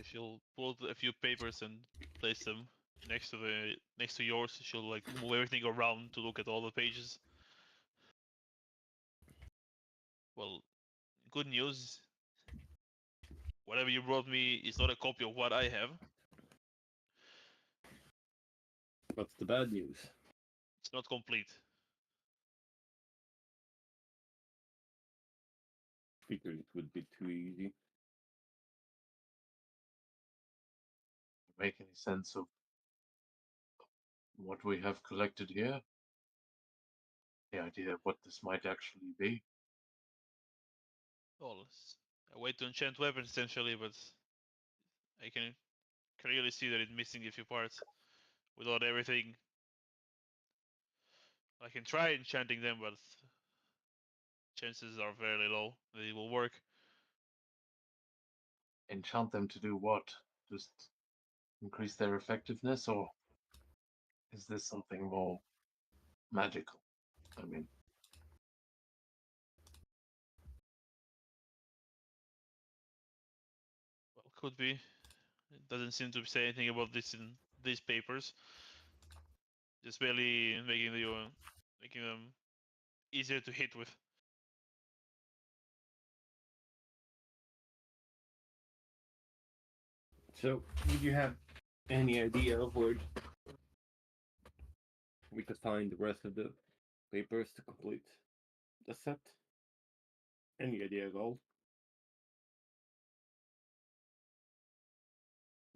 She'll pull out a few papers and place them next to yours. She'll like move everything around to look at all the pages. Well, good news. Whatever you brought me is not a copy of what I have.
What's the bad news?
It's not complete.
Figured it would be too easy.
Make any sense of what we have collected here? The idea of what this might actually be?
Well, it's a way to enchant weapons essentially, but I can clearly see that it's missing a few parts. Without everything, I can try enchanting them, but chances are very low they will work.
Enchant them to do what? Just increase their effectiveness, or is this something more magical? I mean,
Well, could be. It doesn't seem to say anything about this in these papers. Just barely making them easier to hit with.
So, did you have any idea of where we could find the rest of the papers to complete the set? Any idea at all?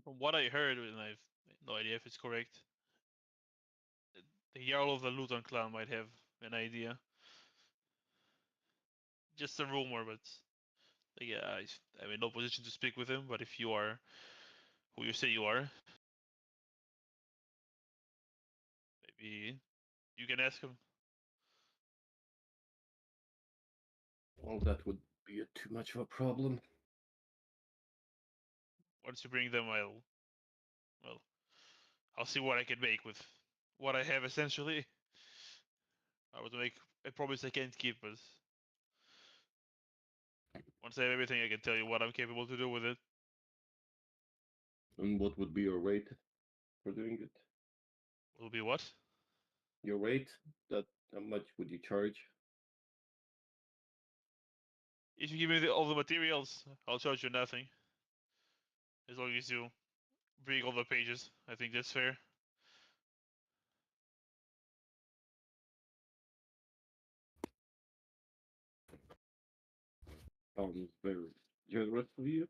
From what I heard, and I've no idea if it's correct, the Jarl of the Luton clan might have an idea. Just a rumor, but yeah, I'm in no position to speak with him. But if you are who you say you are, maybe you can ask him.
Well, that would be too much of a problem.
Once you bring them, I'll see what I can make with what I have essentially. I would make a promise I can't keep, but once I have everything, I can tell you what I'm capable to do with it.
And what would be your rate for doing it?
Will be what?
Your rate? That how much would you charge?
If you give me all the materials, I'll charge you nothing. As long as you bring all the pages, I think that's fair.
Sounds very generous of you.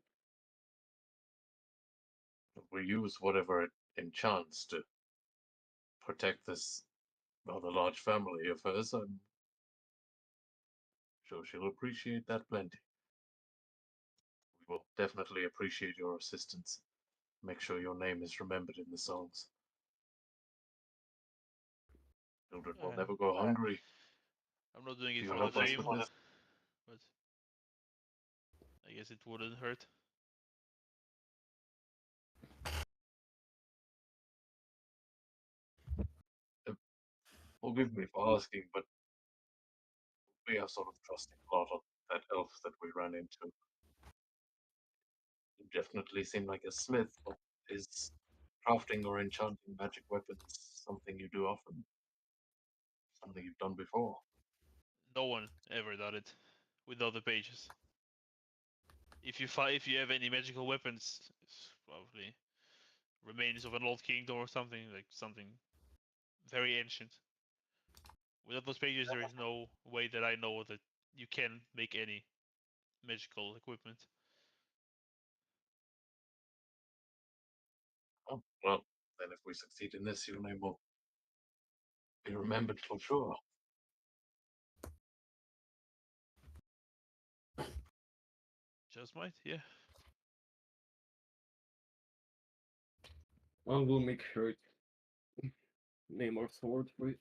we use whatever it enchants to protect this rather large family of hers. I'm sure she'll appreciate that plenty. We will definitely appreciate your assistance. Make sure your name is remembered in the songs. Children will never go hungry.
I'm not doing it
You
for the
help us
fame,
with this?
but I guess it wouldn't hurt.
Forgive me for asking, but we are sort of trusting a lot on that elf that we ran into. You definitely seem like a smith, but is crafting or enchanting magic weapons something you do often? Something you've done before?
No one ever done it without the pages. If you have any magical weapons, it's probably remains of an old kingdom or something, like something very ancient. Without those pages, there is no way that I know that you can make any magical equipment.
Oh, well, then if we succeed in this, your name will be remembered for sure.
Just might, yeah.
Well, we'll make sure it's name our sword with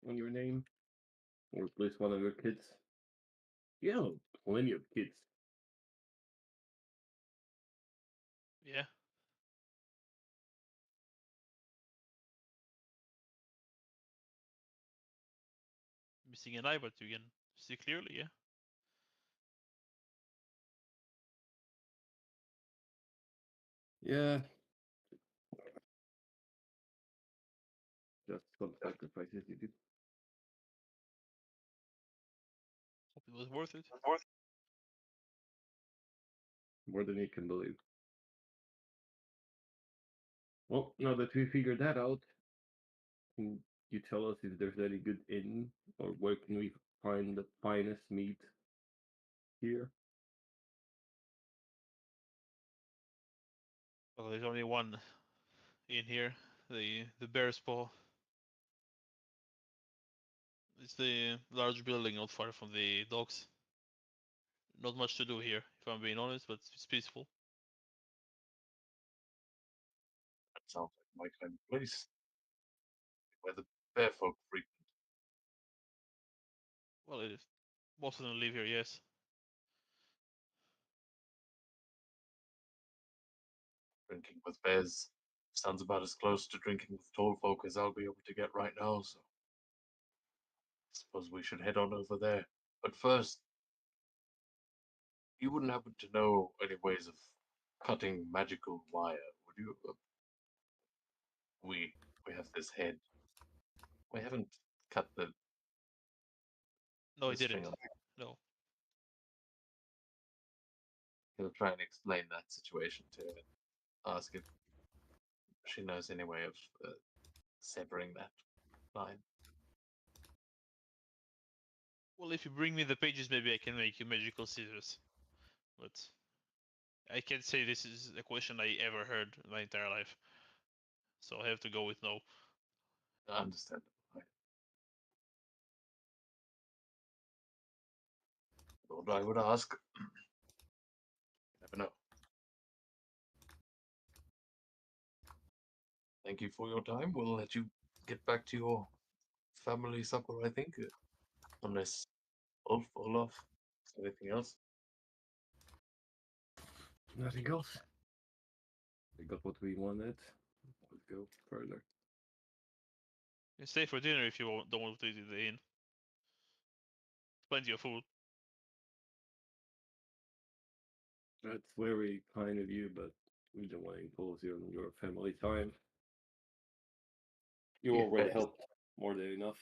on your name, or at least one of your kids. Yeah, plenty of kids.
Yeah. Missing an eye, but you can see clearly, yeah.
Yeah. Just some sacrifices you do.
Hope it was worth it.
More than you can believe. Well, now that we figured that out, can you tell us if there's any good inn, or where can we find the finest meat here?
Well, there's only one in here, the Bear's Paw. It's the large building not far from the docks. Not much to do here, if I'm being honest, but it's peaceful.
That sounds like my kind of place. Where the bear folk frequent.
Well, it is. Most of them live here, yes.
Drinking with bears sounds about as close to drinking with tall folk as I'll be able to get right now, so I suppose we should head on over there. But first, you wouldn't happen to know any ways of cutting magical wire, would you? We have this head. We haven't cut
No,
the
he didn't.
string on.
No.
He'll try and explain that situation to her and ask if she knows any way of severing that line.
Well, if you bring me the pages, maybe I can make you magical scissors. But I can't say this is a question I ever heard in my entire life. So I have to go with no.
Understandable. Thought I would ask. Never know. Thank you for your time. We'll let you get back to your family supper, I think. Unless Olaf, anything else?
Nothing else. We got what we wanted. Let's go further.
You can stay for dinner if you don't want to eat in the inn. Plenty of food.
That's very kind of you, but we don't want to impose you on your family time. You
Yeah,
already
but-
helped more than enough.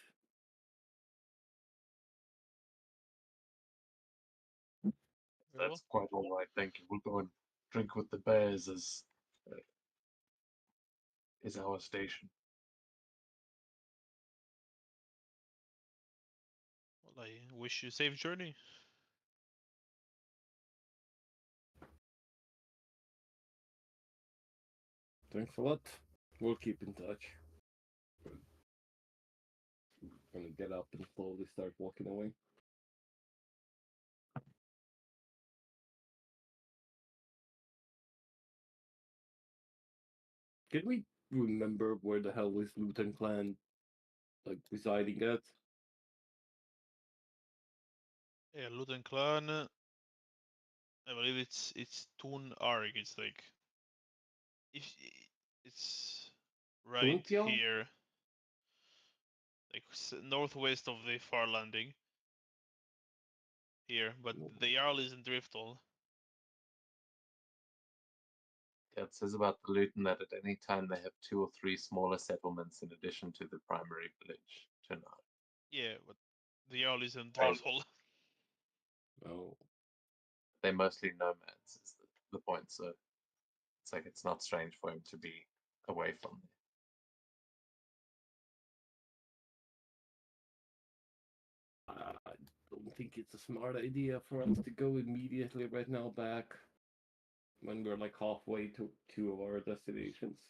Very
That's quite all right, thank you. We'll go and drink with the bears as is our station.
Well, I wish you a safe journey.
Thanks a lot. We'll keep in touch. Gonna get up and slowly start walking away. Can we remember where the hell is Luton clan like residing at?
Yeah, Luton Clan. I believe it's Tun Arg. It's like if it's right
Tuntia?
here, like northwest of the far landing. Here, but the Jarl is in Driftall.
Yeah, it says about the Luton that at any time they have 2 or 3 smaller settlements in addition to the primary village, Tunar.
Yeah, but the Jarl is in Driftall.
Oh,
They're mostly nomads, is the point, so It's like it's not strange for him to be away from me.
I don't think it's a smart idea for us to go immediately right now back when we're like halfway to two of our destinations.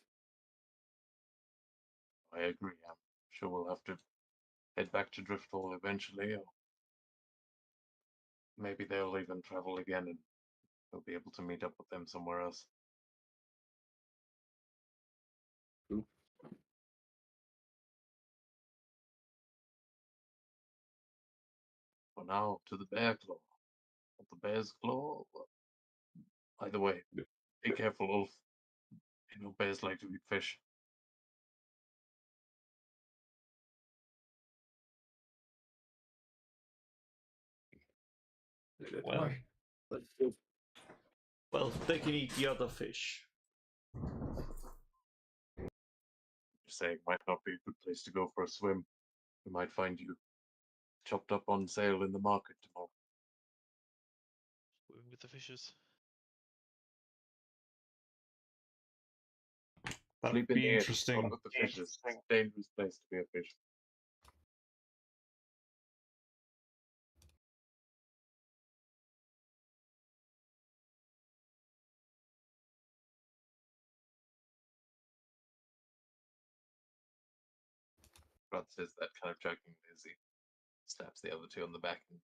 I agree. I'm sure we'll have to head back to Driftfall eventually, or maybe they'll even travel again and we'll be able to meet up with them somewhere else.
True.
For now, to the bear claw. Not the bear's claw. Well, either way, be careful, Ulf. You know, bears like to eat fish.
Well,
Let's go.
well, they can eat the other fish.
Just saying, might not be a good place to go for a swim. We might find you chopped up on sale in the market tomorrow.
Swimming with the fishes.
That'd
Sleep in
be
the edge,
interesting.
not with the fishes. It's a dangerous place to be a fish. Rod says that kind of jokingly as he slaps the other two on the back and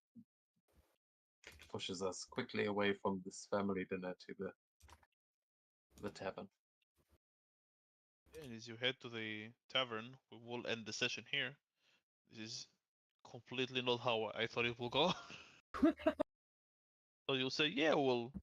pushes us quickly away from this family dinner to the tavern.
And as you head to the tavern, we will end the session here. This is completely not how I thought it will go. So you'll say, yeah, well,